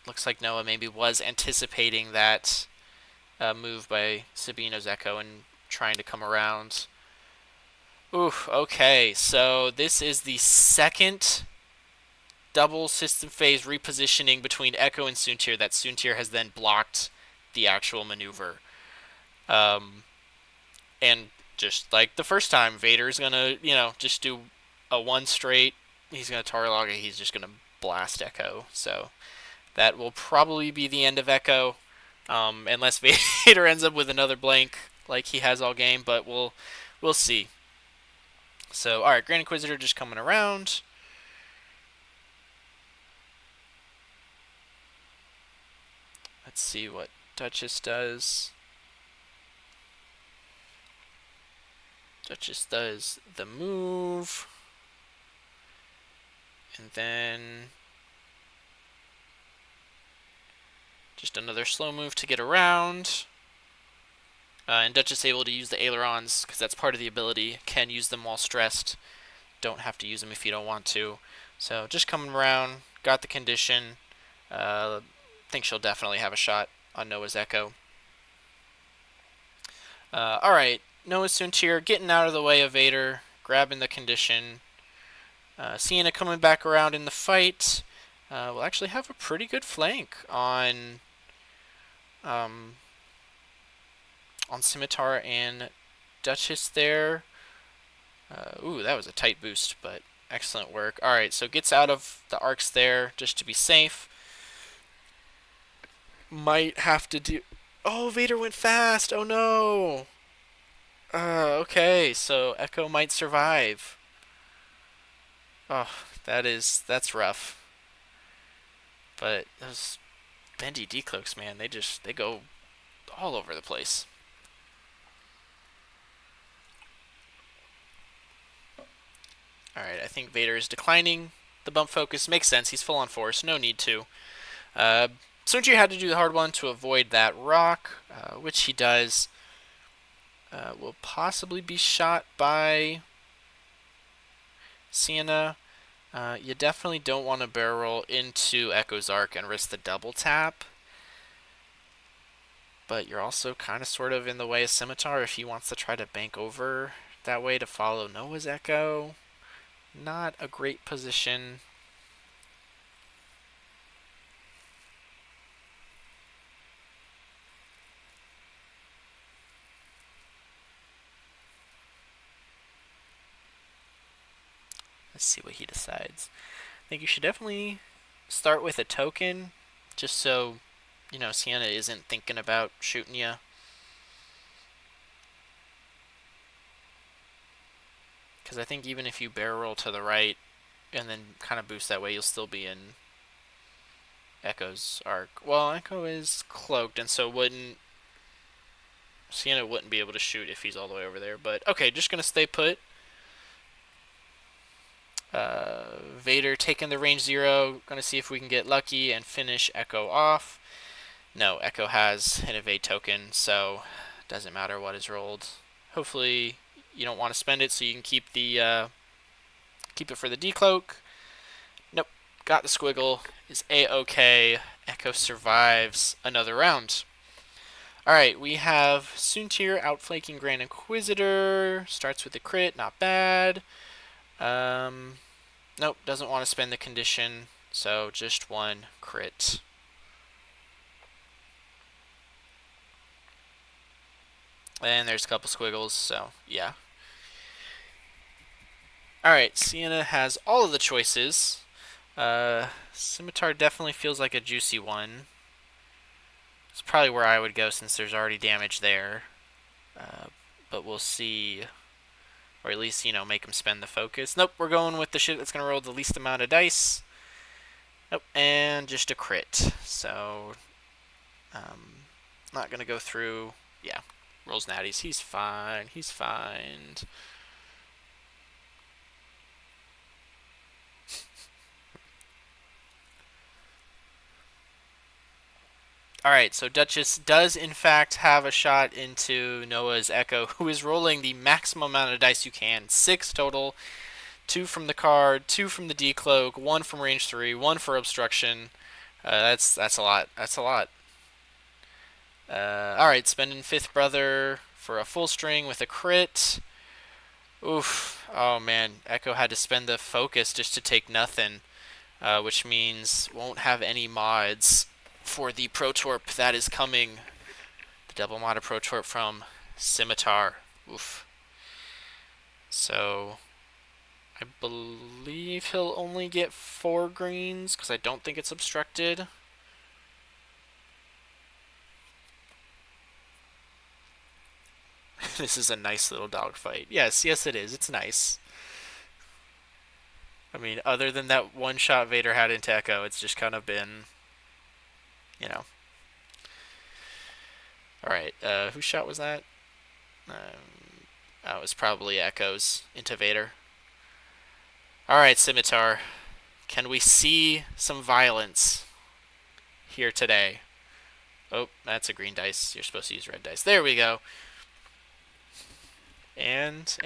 looks like Noah maybe was anticipating that move by Sabino's Echo and trying to come around. Oof, okay, so this is the second double system phase repositioning between Echo and Soontir that Soontir has then blocked the actual maneuver. And just like the first time, Vader's gonna, just do a 1 straight. He's gonna Tarlog it, he's just gonna blast Echo. So that will probably be the end of Echo. Unless Vader ends up with another blank like he has all game, but we'll see. So, alright, Grand Inquisitor just coming around. Let's see what Duchess does. Duchess does the move. And then just another slow move to get around. And Duchess able to use the ailerons, because that's part of the ability. Can use them while stressed. Don't have to use them if you don't want to. So just coming around, got the condition. Think she'll definitely have a shot on Noah's Echo. Alright, Noah's Soontir getting out of the way of Vader, grabbing the condition. Sienna coming back around in the fight. We'll actually have a pretty good flank on Scimitar and Duchess there. Ooh, that was a tight boost, but excellent work. Alright, so gets out of the arcs there just to be safe. Might have to do... Oh, Vader went fast! Oh no! Okay, so Echo might survive. Oh, that's rough. But those bendy decloaks, man, they go all over the place. Alright, I think Vader is declining the bump focus. Makes sense, he's full on force, no need to. Soontir had to do the hard one to avoid that rock, which he does. Will possibly be shot by Sienna. You definitely don't want to barrel roll into Echo's Arc and risk the double tap. But you're also kind of sort of in the way of Scimitar if he wants to try to bank over that way to follow Noah's Echo. Not a great position. Let's see what he decides. I think you should definitely start with a token, just so, Sienna isn't thinking about shooting you. Because I think even if you barrel roll to the right and then kind of boost that way, you'll still be in Echo's arc. Well, Echo is cloaked, and so Sienna wouldn't be able to shoot if he's all the way over there. But okay, just gonna stay put. Vader taking the range 0. Gonna see if we can get lucky and finish Echo off. No, Echo has an evade token, so doesn't matter what is rolled. Hopefully you don't want to spend it, so you can keep it for the decloak. Nope, got the squiggle. Is a-okay. Echo survives another round. Alright, we have Soontir outflanking Grand Inquisitor. Starts with the crit, not bad. Nope, doesn't want to spend the condition, so just 1 crit. And there's a couple squiggles, so yeah. Alright, Sienna has all of the choices. Scimitar definitely feels like a juicy one. It's probably where I would go since there's already damage there. But we'll see Or at least, you know, make him spend the focus. Nope, we're going with the shit that's going to roll the least amount of dice. Nope, and just a crit. So, not going to go through. Yeah, rolls natties. He's fine. He's fine. Alright, so Duchess does in fact have a shot into Noah's Echo, who is rolling the maximum amount of dice you can. 6 total. 2 from the card, 2 from the decloak, 1 from range 3, 1 for obstruction. That's a lot. That's a lot. Alright, spending Fifth Brother for a full string with a crit. Oof. Oh man, Echo had to spend the focus just to take nothing, which means won't have any mods for the Protorp that is coming. The double modded Protorp from Scimitar. Oof. So, I believe he'll only get 4 greens, because I don't think it's obstructed. This is a nice little dogfight. Yes, yes it is. It's nice. I mean, other than that one shot Vader had into Echo, it's just kind of been, you know. Alright, whose shot was that? That was probably Echo's into Vader. Alright, Scimitar. Can we see some violence here today? Oh, that's a green dice. You're supposed to use red dice. There we go. And,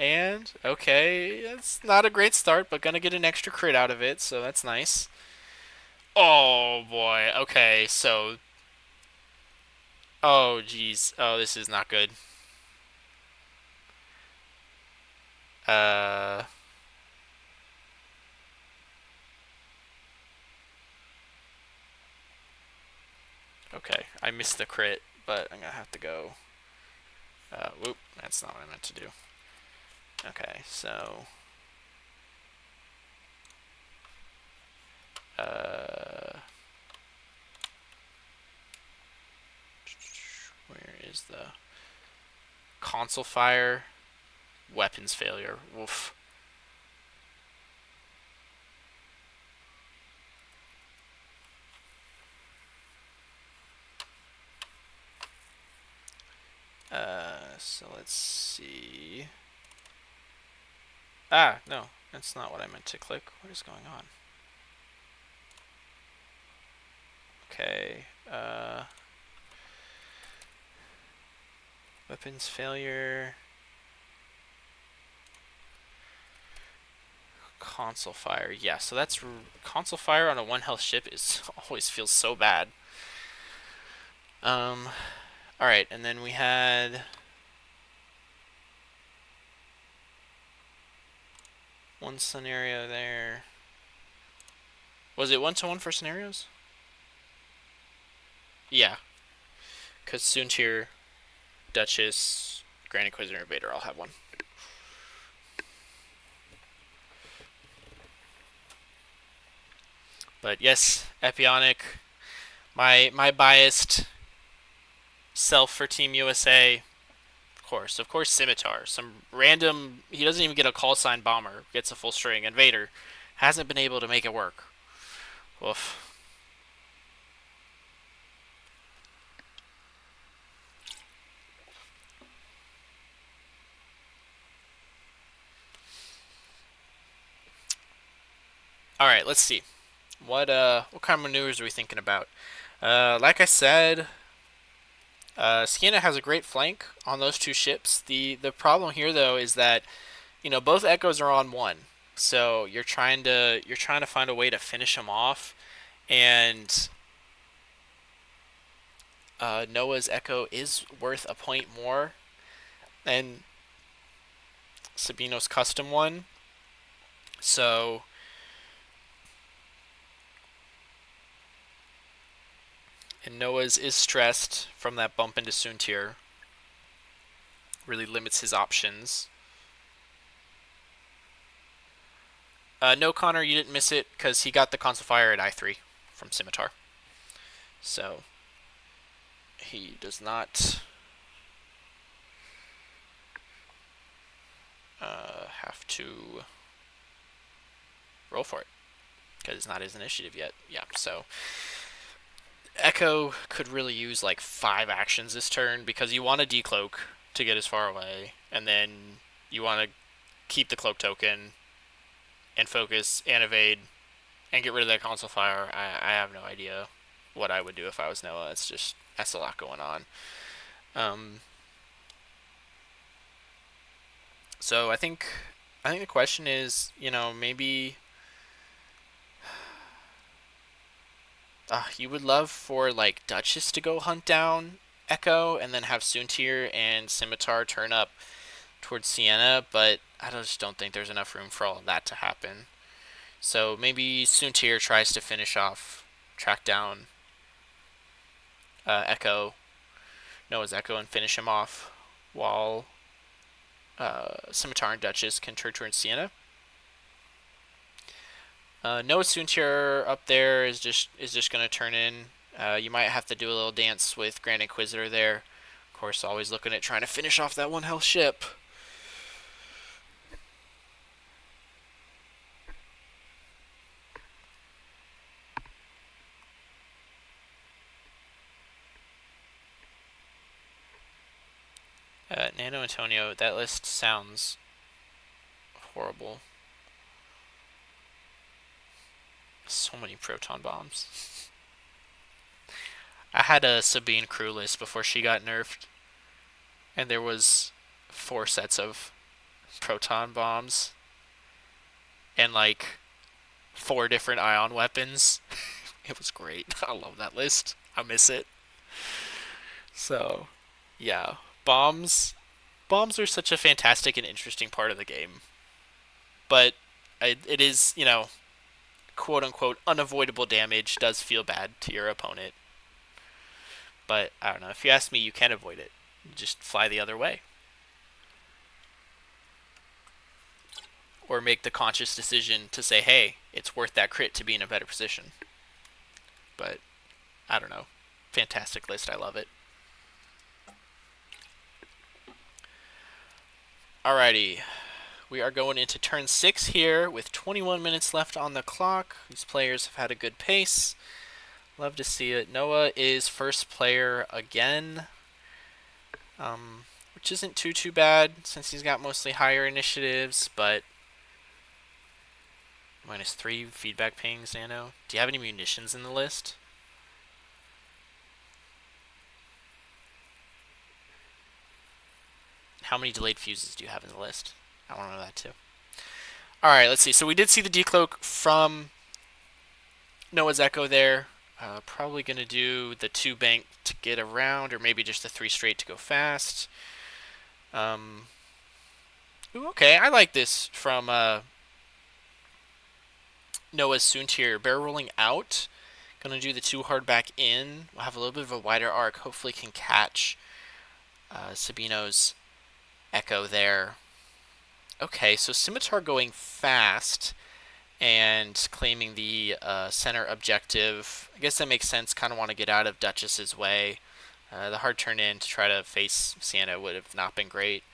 okay, it's not a great start, but gonna get an extra crit out of it, so that's nice. Oh, boy. Okay, so... Oh, jeez. Oh, this is not good. Okay, I missed the crit, but I'm gonna have to go... whoop, that's not what I meant to do. Okay, so... where is the... Console fire, weapons failure. Woof. So let's see. Ah, no, that's not what I meant to click. What is going on? Okay, weapons failure. Console fire. Yeah, so that's console fire on a 1 health ship is always feels so bad. Alright, and then we had one scenario there. Was it 1-to-1 for scenarios? Yeah. Because Soontir, Duchess, Grand Inquisitor, and Vader all have one. But yes, Epionic, my biased self for Team USA, of course, Scimitar. Some random, he doesn't even get a call sign bomber, gets a full string, and Vader hasn't been able to make it work. Oof. All right, let's see. What kind of maneuvers are we thinking about? Like I said, Sienna has a great flank on those 2 ships. The problem here though is that, you know, both Echoes are on 1. So you're trying to find a way to finish them off, and Noah's Echo is worth a point more than Sabino's custom one. So and Noah's is stressed from that bump into Soontir. Really limits his options. No, Connor, you didn't miss it because he got the console fire at I3 from Scimitar. So he does not have to roll for it because it's not his initiative yet. Yeah, so Echo could really use like 5 actions this turn because you want to decloak to get as far away, and then you want to keep the cloak token and focus and evade and get rid of that console fire. I have no idea what I would do if I was Noah. That's a lot going on. So I think the question is, maybe you would love for like Duchess to go hunt down Echo and then have Soontir and Scimitar turn up towards Sienna, but I just don't think there's enough room for all of that to happen. So maybe Soontir tries to track down Noah's Echo, and finish him off, while Scimitar and Duchess can turn towards Sienna. Noah's Soontir up there is just going to turn in. You might have to do a little dance with Grand Inquisitor there. Of course, always looking at trying to finish off that 1 health ship. Nano Antonio, that list sounds horrible. So many proton bombs. I had a Sabine crew list before she got nerfed, and there was 4 sets of proton bombs and like 4 different ion weapons. It was great. I love that list. I miss it. So, yeah, bombs are such a fantastic and interesting part of the game, but it is, quote unquote unavoidable damage does feel bad to your opponent. But I don't know, if you ask me, you can avoid it. You just fly the other way, or make the conscious decision to say, hey, it's worth that crit to be in a better position. But I don't know, fantastic list. I love it. Alrighty, we are going into turn 6 here with 21 minutes left on the clock. These players have had a good pace. Love to see it. Noah is first player again, which isn't too bad since he's got mostly higher initiatives, but -3 feedback pings, Nano. Do you have any munitions in the list? How many delayed fuses do you have in the list? I want to know that too. Alright, let's see. So we did see the decloak from Noah's Echo there. Probably going to do the 2 bank to get around, or maybe just the 3 straight to go fast. Ooh, okay, I like this from Noah's Soontir. Barrel rolling out. Going to do the 2 hard back in. We'll have a little bit of a wider arc. Hopefully can catch Sabino's Echo there. Okay, so Scimitar going fast and claiming the center objective. I guess that makes sense. Kind of want to get out of Duchess's way. The hard turn in to try to face Sienna would have not been great.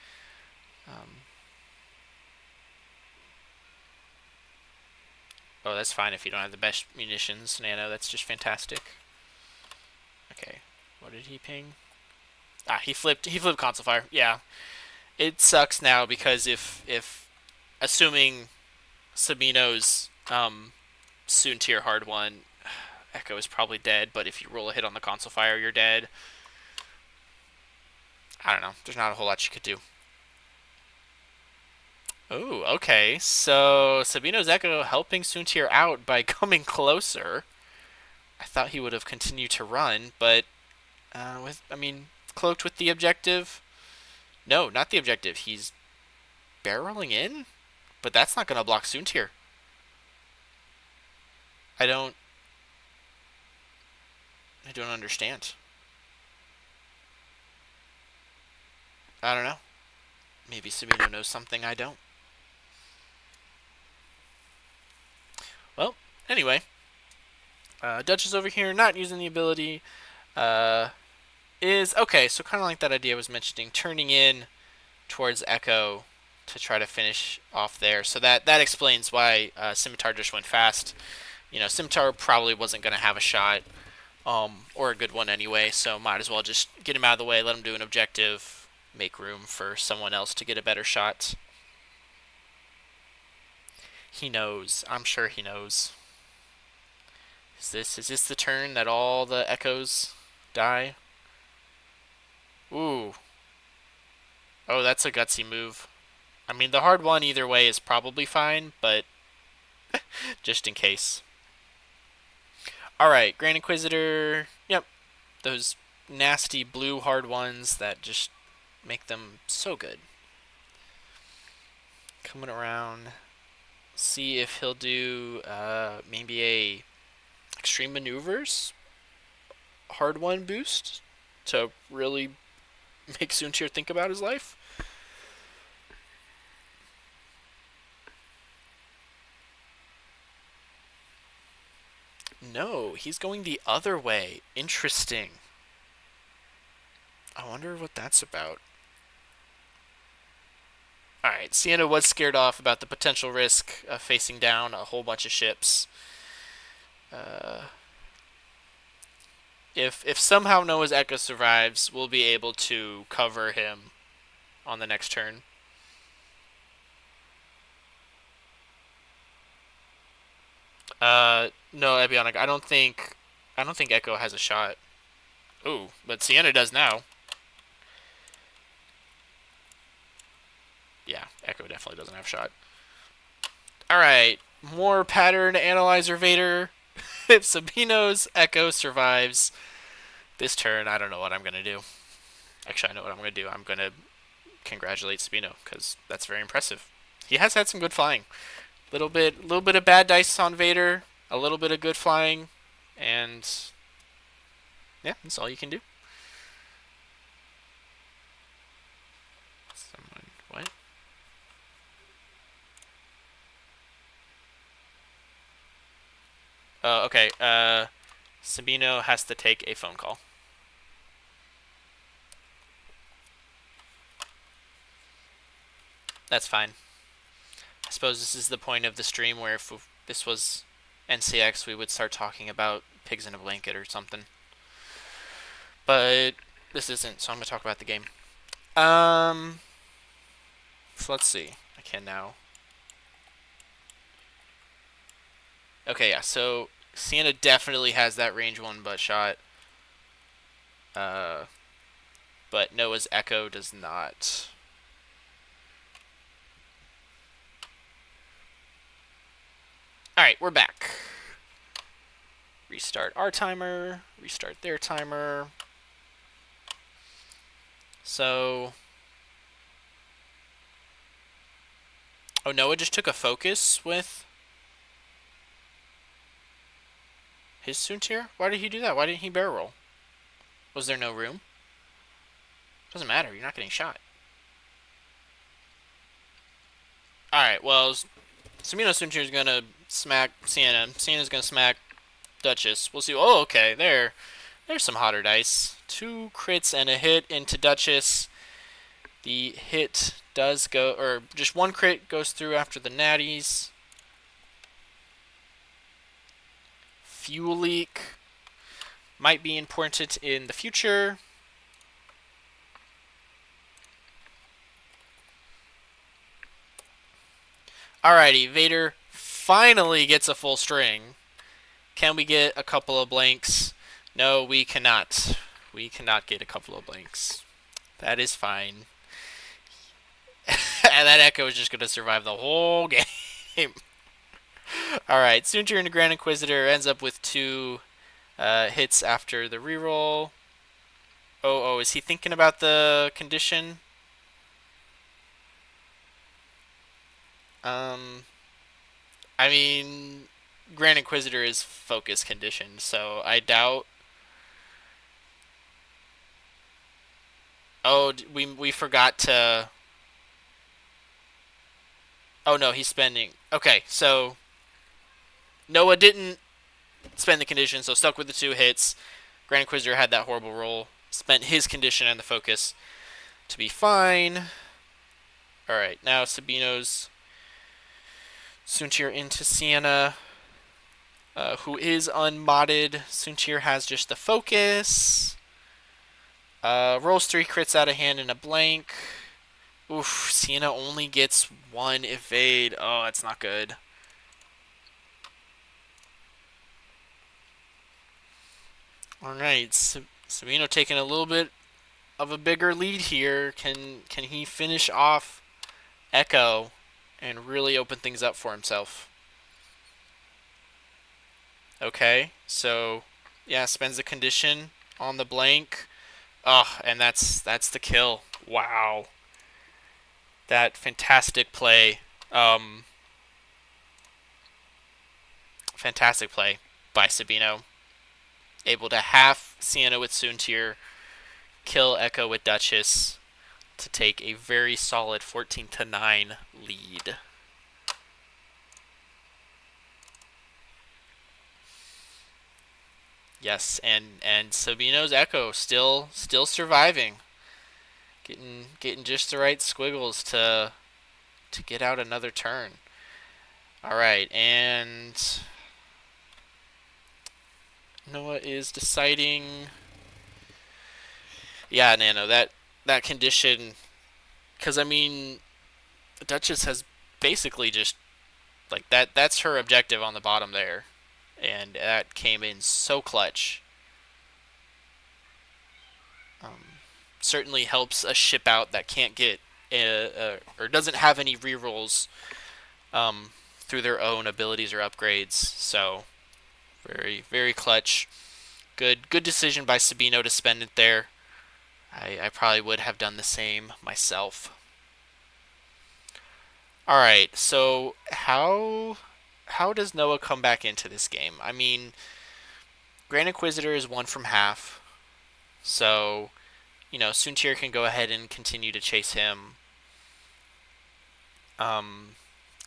Oh, that's fine if you don't have the best munitions, Nano. That's just fantastic. Okay, what did he ping? He flipped console fire. Yeah. It sucks now because if assuming Sabino's Soontir hard one, Echo is probably dead, but if you roll a hit on the console fire, you're dead. I don't know. There's not a whole lot you could do. Oh, okay. So Sabino's Echo helping Soontir out by coming closer. I thought he would have continued to run, but cloaked with the objective. No, not the objective. He's barreling in, but that's not going to block Soontir. I don't understand. I don't know. Maybe Sabino knows something I don't. Well, anyway. Duchess over here, not using the ability, is... Okay, so kind of like that idea I was mentioning, turning in towards Echo to try to finish off there. So that explains why Scimitar just went fast. You know, Scimitar probably wasn't going to have a shot, or a good one anyway, so might as well just get him out of the way, let him do an objective, make room for someone else to get a better shot. He knows. I'm sure he knows. Is this the turn that all the echoes die? Ooh. Oh, that's a gutsy move. I mean, the hard one either way is probably fine, but just in case. Alright, Grand Inquisitor. Yep. Those nasty blue hard ones that just make them so good. Coming around. See if he'll do maybe a Extreme Maneuvers hard one boost to really make Soontir think about his life. No, he's going the other way. Interesting. I wonder what that's about. Alright, Sienna was scared off about the potential risk of facing down a whole bunch of ships. If somehow Noah's Echo survives, we'll be able to cover him on the next turn. No, Ebionic, I don't think Echo has a shot. Ooh, but Sienna does now. Yeah, Echo definitely doesn't have a shot. Alright, more pattern analyzer Vader. If Sabino's Echo survives this turn, I don't know what I'm going to do. Actually, I know what I'm going to do. I'm going to congratulate Sabino, because that's very impressive. He has had some good flying. Little bit of bad dice on Vader, a little bit of good flying, and yeah, that's all you can do. Someone, what? Oh, okay. Sabino has to take a phone call. That's fine. I suppose this is the point of the stream where if this was NCX, we would start talking about pigs in a blanket or something. But this isn't, so I'm going to talk about the game. So let's see. I can now. Okay, yeah, so Sienna definitely has that range 1 butt shot. But Noah's Echo does not. Alright, we're back. Restart our timer. Restart their timer. So... Oh, Noah just took a focus with his Soontir? Why did he do that? Why didn't he barrel roll? Was there no room? Doesn't matter. You're not getting shot. Alright, well, Sabino Soontir is going to smack Sienna. Sienna's going to smack Duchess. We'll see. Oh, okay. There's some hotter dice. 2 crits and a hit into Duchess. The hit does go, or just 1 crit goes through after the natties. Fuel leak might be important in the future. Alrighty, Vader finally gets a full string. Can we get a couple of blanks? No, we cannot. We cannot get a couple of blanks. That is fine. And that Echo is just going to survive the whole game. Alright, Soontir into Grand Inquisitor ends up with 2 hits after the reroll. Oh, is he thinking about the condition? I mean, Grand Inquisitor is focus conditioned, so I doubt. Oh, we forgot to. Oh no, he's spending. Okay, so Noah didn't spend the condition, so stuck with the 2 hits. Grand Inquisitor had that horrible roll, spent his condition and the focus to be fine. Alright, now Sabino's Soontir into Sienna, who is unmodded. Soontir has just the focus. Rolls 3 crits out of hand in a blank. Oof, Sienna only gets 1 evade. Oh, that's not good. Alright, Sabino taking a little bit of a bigger lead here. Can he finish off Echo and really open things up for himself? Okay, so yeah, spends the condition on the blank. Oh, and that's the kill. Wow. That fantastic play. Fantastic play by Sabino. Able to half Sienna with Soontir, kill Echo with Duchess to take a very solid 14-9 lead. Yes, and Sabino's Echo still surviving. Getting just the right squiggles to get out another turn. All right, and Noah is deciding. Yeah, Nano, that condition, because I mean, Duchess has basically just like that's her objective on the bottom there, and that came in so clutch. Certainly helps a ship out that can't get or doesn't have any rerolls through their own abilities or upgrades. So very clutch. Good decision by Sabino to spend it there. I probably would have done the same myself. All right, so how does Noah come back into this game? I mean, Grand Inquisitor is 1 from half, so Soontir can go ahead and continue to chase him.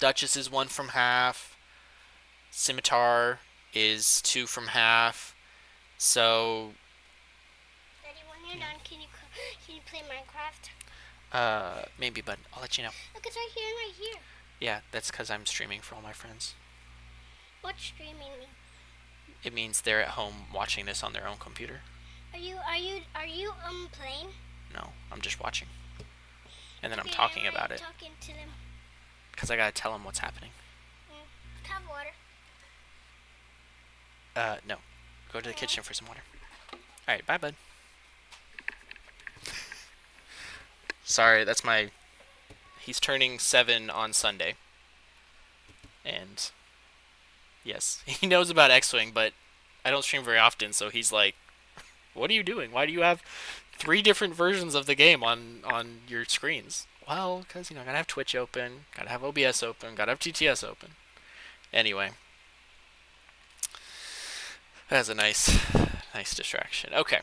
Duchess is 1 from half. Scimitar is 2 from half. So. Daddy, when you're done, can you play Minecraft? Maybe, but I'll let you know. Look, it's right here and right here. Yeah, that's because I'm streaming for all my friends. What's streaming mean? It means they're at home watching this on their own computer. Are you playing? No, I'm just watching. And then I'm talking about it. Talking to them. Because I gotta tell them what's happening. Have water. No. Go to the kitchen for some water. Alright, bye, bud. Sorry, that's my... He's turning 7 on Sunday. And... Yes, he knows about X-Wing, but I don't stream very often, so he's like, what are you doing? Why do you have 3 different versions of the game on your screens? Well, because, gotta have Twitch open, gotta have OBS open, gotta have TTS open. Anyway. That's a nice distraction. Okay.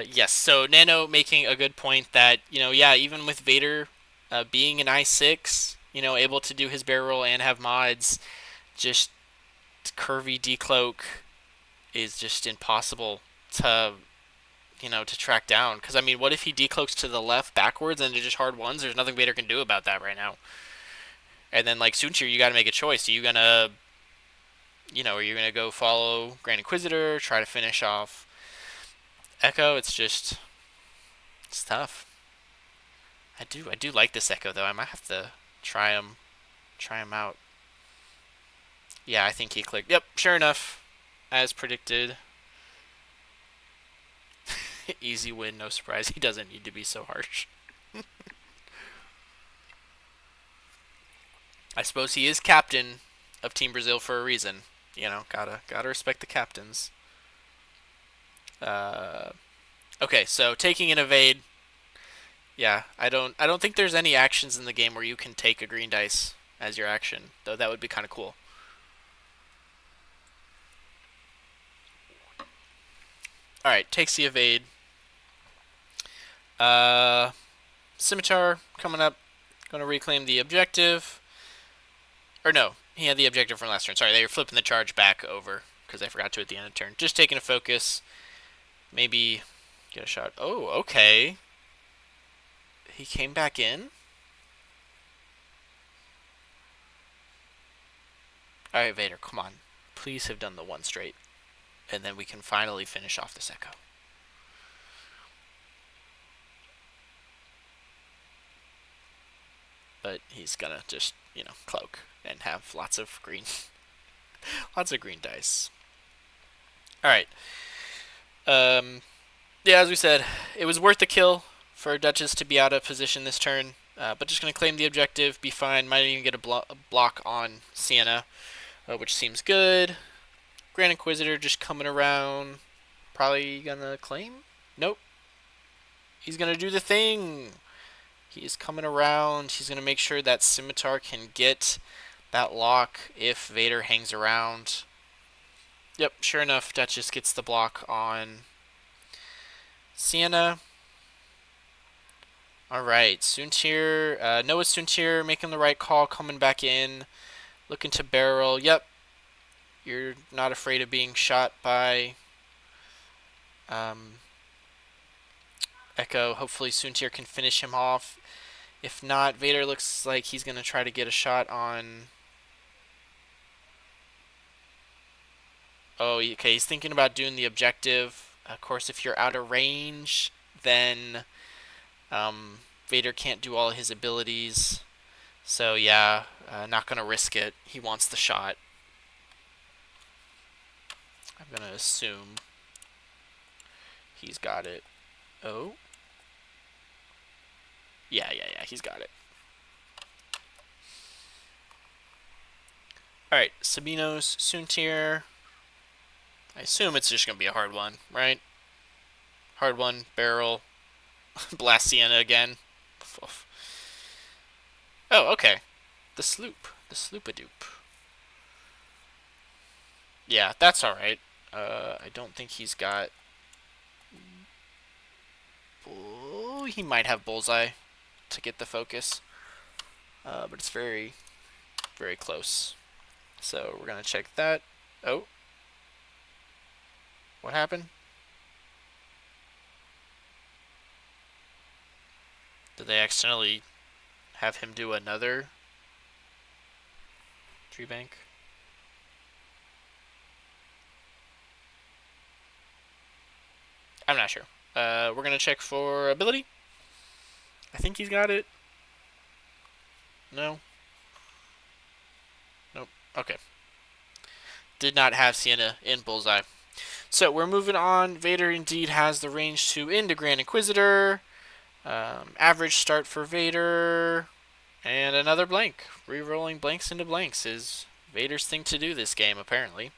Yes, so Nano making a good point that, yeah, even with Vader being an I6, able to do his barrel roll and have mods, just curvy decloak is just impossible to track down. Because, I mean, what if he decloaks to the left backwards and just hard ones? There's nothing Vader can do about that right now. And then, like, Soontir, you got to make a choice. Are you going to, are you going to go follow Grand Inquisitor, try to finish off Echo? It's tough. I do like this Echo, though. I might have to try him out. Yeah, I think he clicked. Yep, sure enough. As predicted. Easy win, no surprise. He doesn't need to be so harsh. I suppose he is captain of Team Brazil for a reason. Gotta respect the captains. Okay, so taking an evade. Yeah, I don't think there's any actions in the game where you can take a green dice as your action, though that would be kind of cool. Alright, takes the evade. Scimitar coming up. Gonna reclaim the objective. Or no, he had the objective from last turn. Sorry, they were flipping the charge back over because I forgot to at the end of the turn. Just taking a focus. Maybe get a shot. Oh, okay. He came back in? Alright, Vader, come on. Please have done the one straight. And then we can finally finish off this Echo. But he's gonna just, cloak and have lots of green lots of green dice. Alright. Yeah, as we said, it was worth the kill for Duchess to be out of position this turn. But just gonna claim the objective, be fine. Might even get a block on Sienna, which seems good. Grand Inquisitor just coming around. Probably gonna claim? Nope. He's gonna do the thing. He is coming around. He's gonna make sure that Scimitar can get that lock if Vader hangs around. Yep, sure enough, Duchess gets the block on Sienna. Alright, Soontir, Noah Soontir making the right call, coming back in, looking to barrel. Yep, you're not afraid of being shot by Echo. Hopefully Soontir can finish him off. If not, Vader looks like he's going to try to get a shot on... Oh, okay, he's thinking about doing the objective. Of course, if you're out of range, then Vader can't do all his abilities. So yeah, not going to risk it. He wants the shot. I'm going to assume he's got it. Oh? Yeah, he's got it. Alright, Sabino's Soontir. I assume it's just going to be a hard one, right? Hard one, barrel, blast Sienna again. Oh, okay. The Sloopadoop. Yeah, that's alright. I don't think he's got... Oh, he might have Bullseye to get the focus. But it's very, very close. So we're going to check that. Oh. What happened? Did they accidentally have him do another tree bank? I'm not sure. We're going to check for ability. I think he's got it. No. Nope. Okay. Did not have Sienna in Bullseye. So we're moving on. Vader indeed has the range 2 into Grand Inquisitor. Average start for Vader. And another blank. Rerolling blanks into blanks is Vader's thing to do this game, apparently.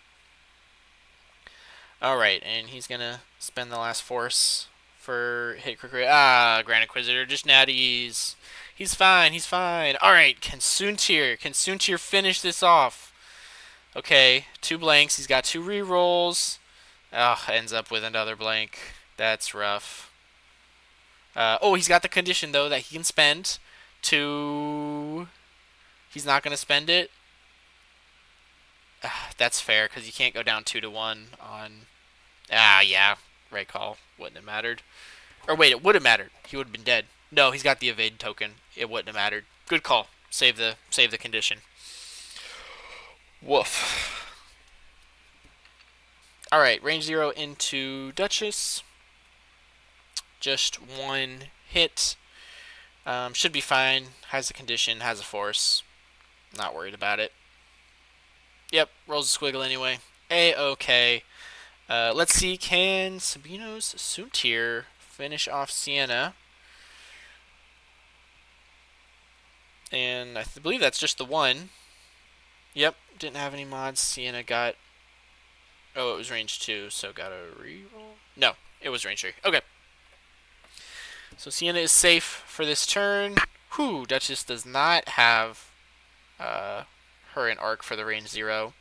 Alright, and he's going to spend the last force for hit quick. Grand Inquisitor, just natties. He's fine, he's fine. Alright, can Soontir finish this off? Okay, 2 blanks. He's got 2 rerolls. Ends up with another blank. That's rough. He's got the condition, though, that he can spend to... He's not going to spend it. That's fair, because you can't go down 2-1 on... yeah. Right call. Wouldn't have mattered. Or wait, it would have mattered. He would have been dead. No, he's got the evade token. It wouldn't have mattered. Good call. Save the condition. Woof. Alright, range 0 into Duchess. Just 1 hit. Should be fine. Has a condition, has a force. Not worried about it. Yep, rolls a squiggle anyway. A-okay. Let's see, can Sabino's Soontir finish off Sienna? And I believe that's just the 1. Yep, didn't have any mods. Sienna got... Oh, it was range 2, so got a reroll? No, it was range 3. Okay. So Sienna is safe for this turn. Whew, Duchess does not have her in arc for the range 0.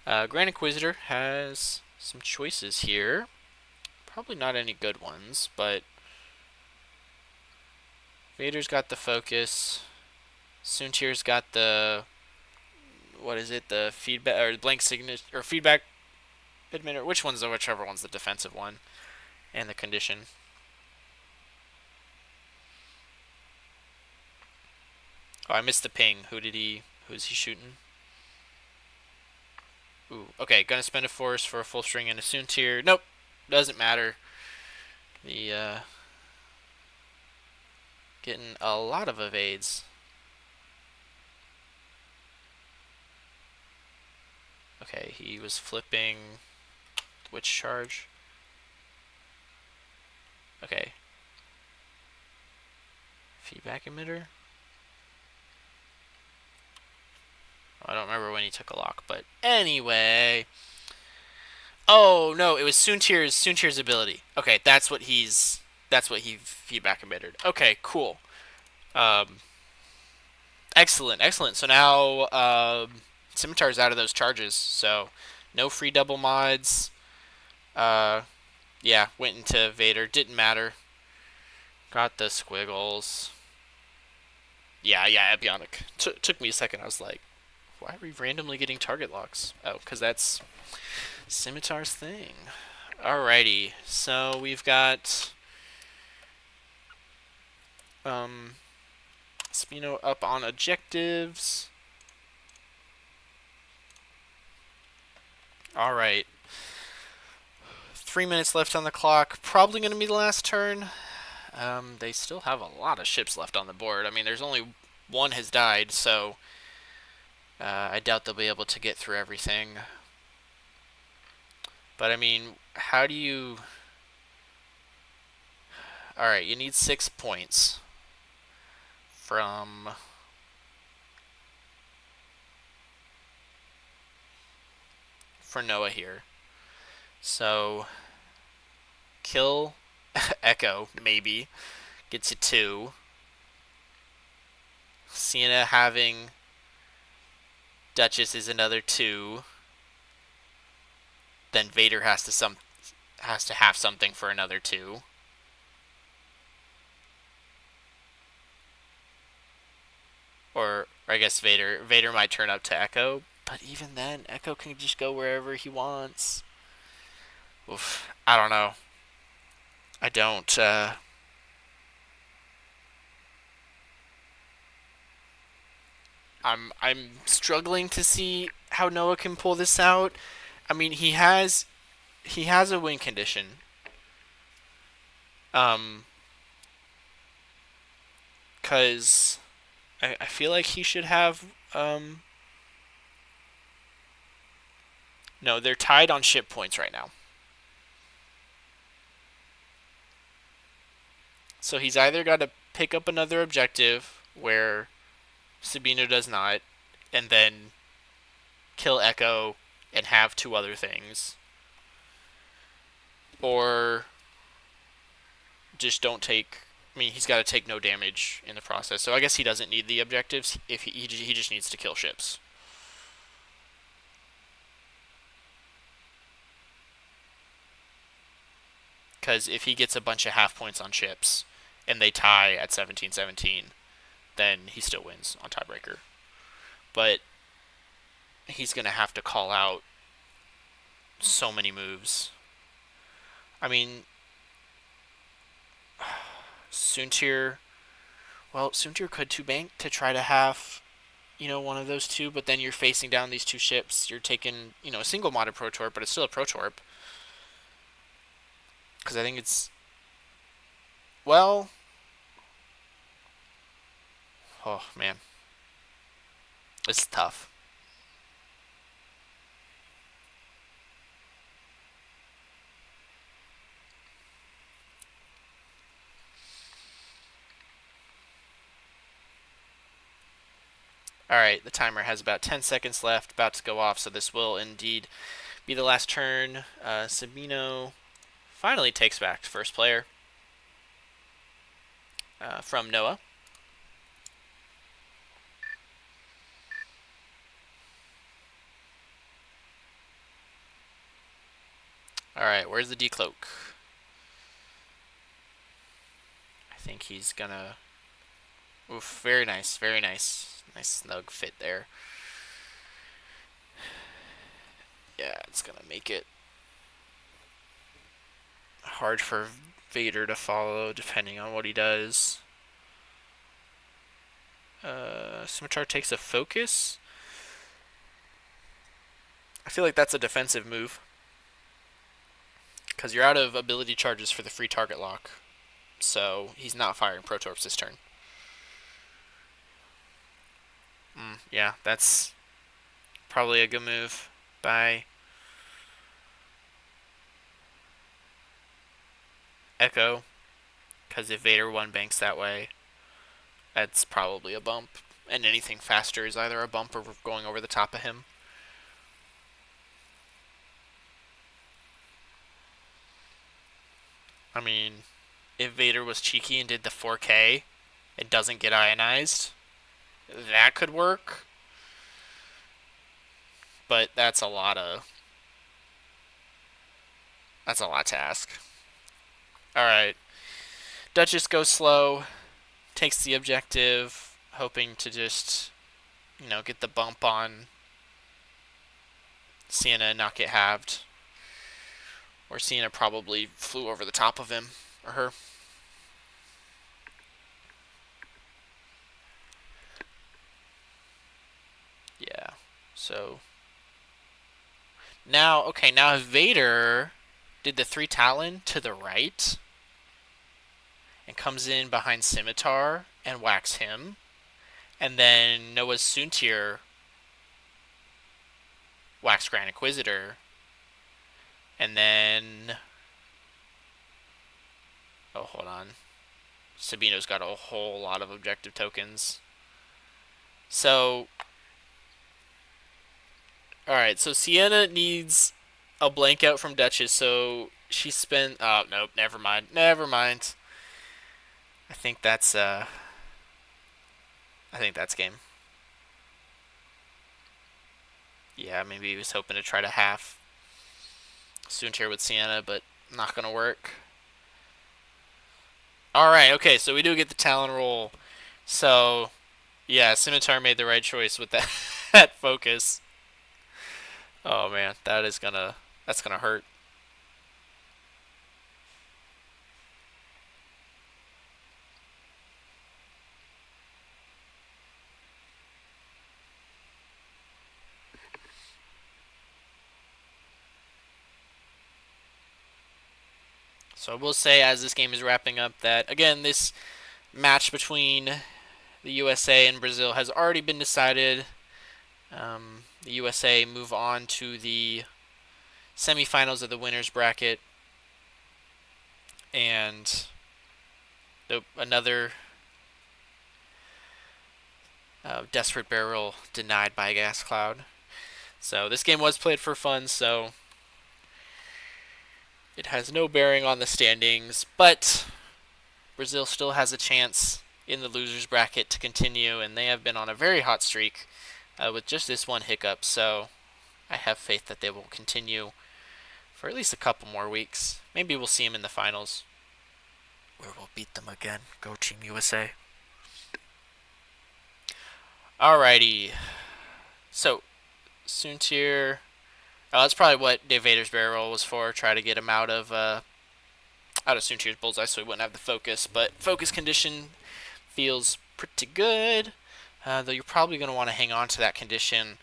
Grand Inquisitor has some choices here. Probably not any good ones, but Vader's got the focus. Soontir's got the... What is it? The feedback or blank signature or feedback emitter. Whichever one's the defensive one? And the condition. Oh, I missed the ping. Who's he shooting? Ooh, okay, gonna spend a force for a full string and a soon tier. Nope, doesn't matter. The, getting a lot of evades. Okay, he was flipping which charge? Okay. Feedback emitter? I don't remember when he took a lock, but anyway. Oh no, it was Soontir's ability. Okay, that's what he feedback emitted. Okay, cool. Um, excellent, excellent. So now Scimitar's out of those charges, so no free double mods. Yeah, went into Vader. Didn't matter. Got the squiggles. Yeah, Ebionic. Took me a second. I was like, why are we randomly getting target locks? Oh, because that's Scimitar's thing. Alrighty, so we've got Spino up on objectives. Alright. 3 minutes left on the clock. Probably going to be the last turn. They still have a lot of ships left on the board. I mean, there's only one has died, so I doubt they'll be able to get through everything. But I mean, how do you... Alright, you need 6 points from... for Noah here. So, kill Echo, maybe. Gets you 2. Sienna having Duchess is another 2. Then Vader has to have something for another 2. Or I guess Vader might turn up to Echo, but even then, Echo can just go wherever he wants. Oof, I don't know. I don't. I'm struggling to see how Noah can pull this out. I mean, he has a win condition. Cause I feel like he should have. No, they're tied on ship points right now. So he's either got to pick up another objective where Sabino does not, and then kill Echo and have 2 other things, or just don't take. I mean, he's got to take no damage in the process. So I guess he doesn't need the objectives. If he just needs to kill ships. Because if he gets a bunch of half points on ships and they tie at 17-17, then he still wins on tiebreaker. But he's going to have to call out so many moves. I mean, Soontir. Well, Soontir could 2-bank to try to have, one of those 2, but then you're facing down these 2 ships. You're taking, a single modded Pro Torp, but it's still a Pro Torp. Because I think it's... Well... Oh, man. It's tough. Alright, the timer has about 10 seconds left, about to go off, so this will indeed be the last turn. Sabino finally takes back first player from Noah. Alright, where's the decloak? I think he's gonna... Oof, very nice, very nice. Nice snug fit there. Yeah, it's gonna make it hard for Vader to follow depending on what he does. Scimitar takes a focus. I feel like that's a defensive move. Because you're out of ability charges for the free target lock. So he's not firing Protorps this turn. Yeah, that's probably a good move by Echo. Because if Vader one banks that way, that's probably a bump. And anything faster is either a bump or going over the top of him. I mean, if Vader was cheeky and did the 4K and doesn't get ionized, that could work. But that's a lot to ask. Alright. Duchess goes slow, takes the objective, hoping to just, get the bump on Sienna and not get halved. Or Sienna probably flew over the top of him, or her. Yeah, so now Vader did the 3 Talon to the right and comes in behind Scimitar and whacks him. And then Noah's Soontir whacks Grand Inquisitor. And then... Oh, hold on. Sabino's got a whole lot of objective tokens. So... Alright, so Sienna needs a blank out from Duchess, so she spent... Oh, nope, never mind. I think that's game. Yeah, maybe he was hoping to try to half Soontir with Sienna, but not gonna work. Alright, okay, so we do get the Talon roll. So, yeah, Scimitar made the right choice with that, that focus. Oh man, that's gonna hurt. So I will say, as this game is wrapping up, that again, this match between the USA and Brazil has already been decided. The USA move on to the semifinals of the winners bracket, and another desperate barrel denied by Gas Cloud. So this game was played for fun, so it has no bearing on the standings, but Brazil still has a chance in the losers bracket to continue, and they have been on a very hot streak with just this one hiccup, so I have faith that they will continue for at least a couple more weeks. Maybe we'll see them in the finals, where we'll beat them again. Go Team USA. Alrighty. So, Soontir... Oh, that's probably what Dave Vader's barrel roll was for. Try to get him out of Soontir's bullseye so he wouldn't have the focus. But focus condition feels pretty good. Though you're probably going to want to hang on to that condition.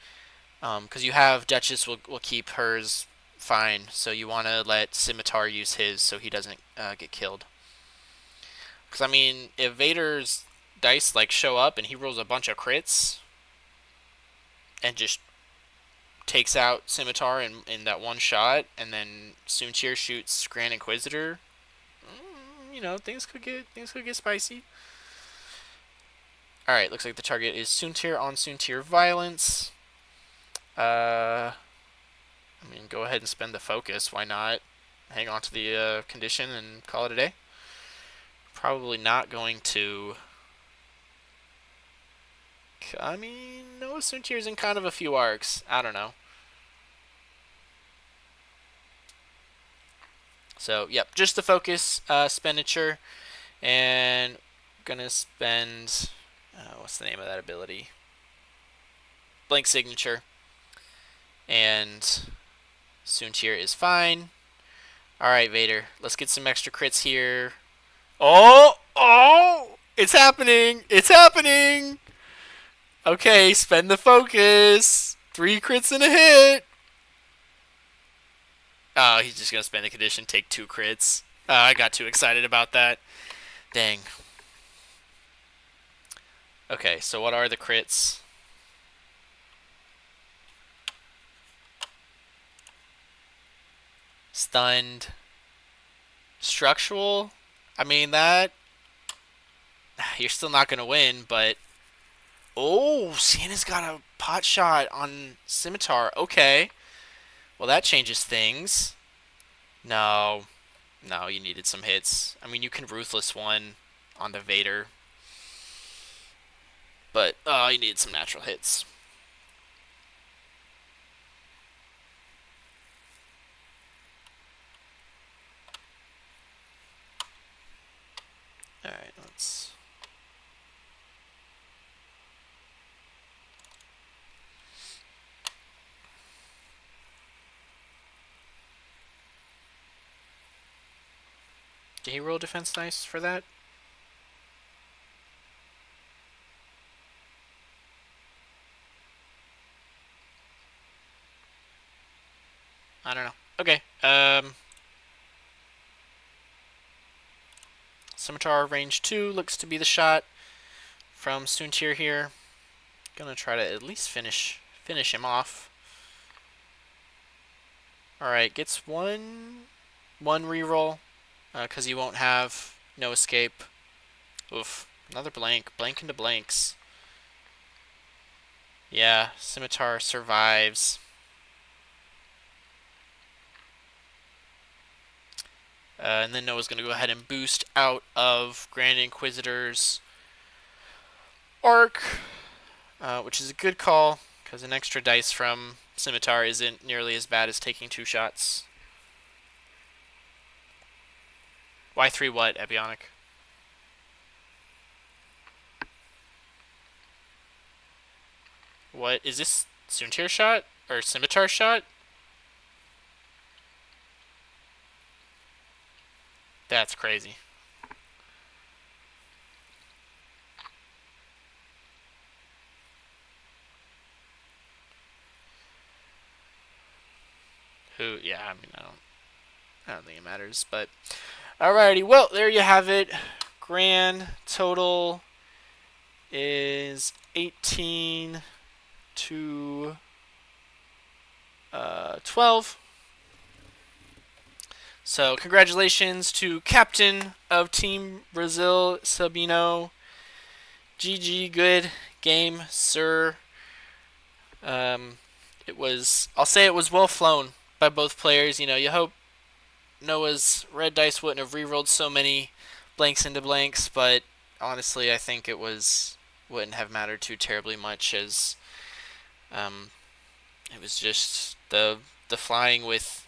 Because you have Duchess will keep hers fine. So you want to let Scimitar use his so he doesn't get killed. Because, I mean, if Vader's dice show up and he rolls a bunch of crits and just takes out Scimitar in that one shot, and then Soontir shoots Grand Inquisitor, things could get spicy. Alright, looks like the target is Soontir on Soontir Violence. I mean, go ahead and spend the focus. Why not? Hang on to the condition and call it a day. Probably not going to... I mean, Noah Soontir's in kind of a few arcs. I don't know. So, yep, just the focus expenditure. And gonna spend... what's the name of that ability? Blank Signature. And Soontir is fine. Alright, Vader. Let's get some extra crits here. Oh! Oh! It's happening! It's happening! Okay, spend the focus. 3 crits and a hit. Oh, he's just gonna spend the condition, take 2 crits. I got too excited about that. Dang. Okay, so what are the crits? Stunned. Structural? I mean, that... You're still not gonna win, but... Oh, Santa's got a pot shot on Scimitar. Okay. Well, that changes things. No. No, you needed some hits. I mean, you can Ruthless one onto Vader. But, you needed some natural hits. Alright, let's... Did he roll defense dice for that? I don't know. Okay. Scimitar range 2 looks to be the shot from Soontir here. Gonna try to at least finish him off. Alright, gets one reroll, because he won't have no escape. Oof. Another blank. Blank into blanks. Yeah, Scimitar survives. And then Noah's going to go ahead and boost out of Grand Inquisitor's arc, which is a good call, because an extra dice from Scimitar isn't nearly as bad as taking 2 shots. Y3 what, Ebionic? What, is this Soontir shot? Or Scimitar shot? That's crazy. Who, yeah, I mean, I don't think it matters, but alrighty, well, there you have it. Grand total is 18 to 12. So congratulations to Captain of Team Brazil, Sabino. GG, good game, sir. I'll say it was well flown by both players. You know, you hope Noah's red dice wouldn't have rerolled so many blanks into blanks, but honestly, I think wouldn't have mattered too terribly much, as it was just the flying with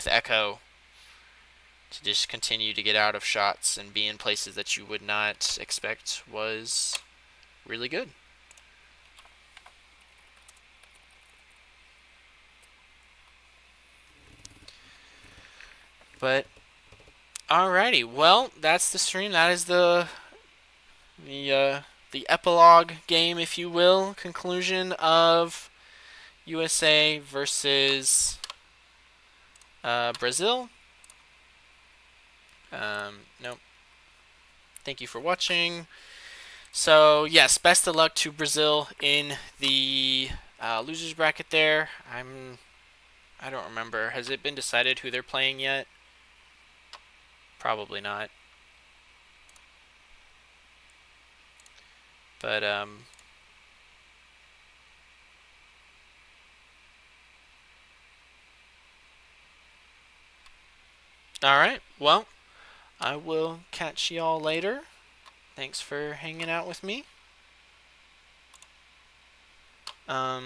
Echo to just continue to get out of shots and be in places that you would not expect was really good. But alrighty, well, that's the stream. That is the epilogue game, if you will, conclusion of USA versus Brazil. Nope. Thank you for watching. So yes, best of luck to Brazil in the losers bracket. There, I don't remember. Has it been decided who they're playing yet? Probably not. But alright, well, I will catch y'all later. Thanks for hanging out with me. Yeah,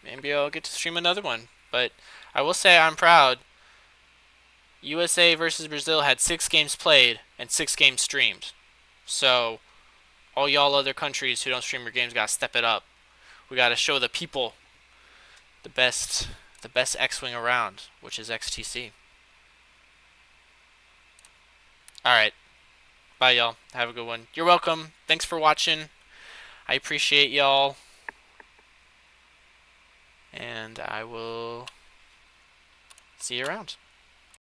maybe I'll get to stream another one. But I will say I'm proud. USA versus Brazil had 6 games played and 6 games streamed. So, all y'all other countries who don't stream your games gotta step it up. We gotta show the people the best the best X-Wing around, which is XTC. Alright. Bye, y'all. Have a good one. You're welcome. Thanks for watching. I appreciate y'all. And I will see you around.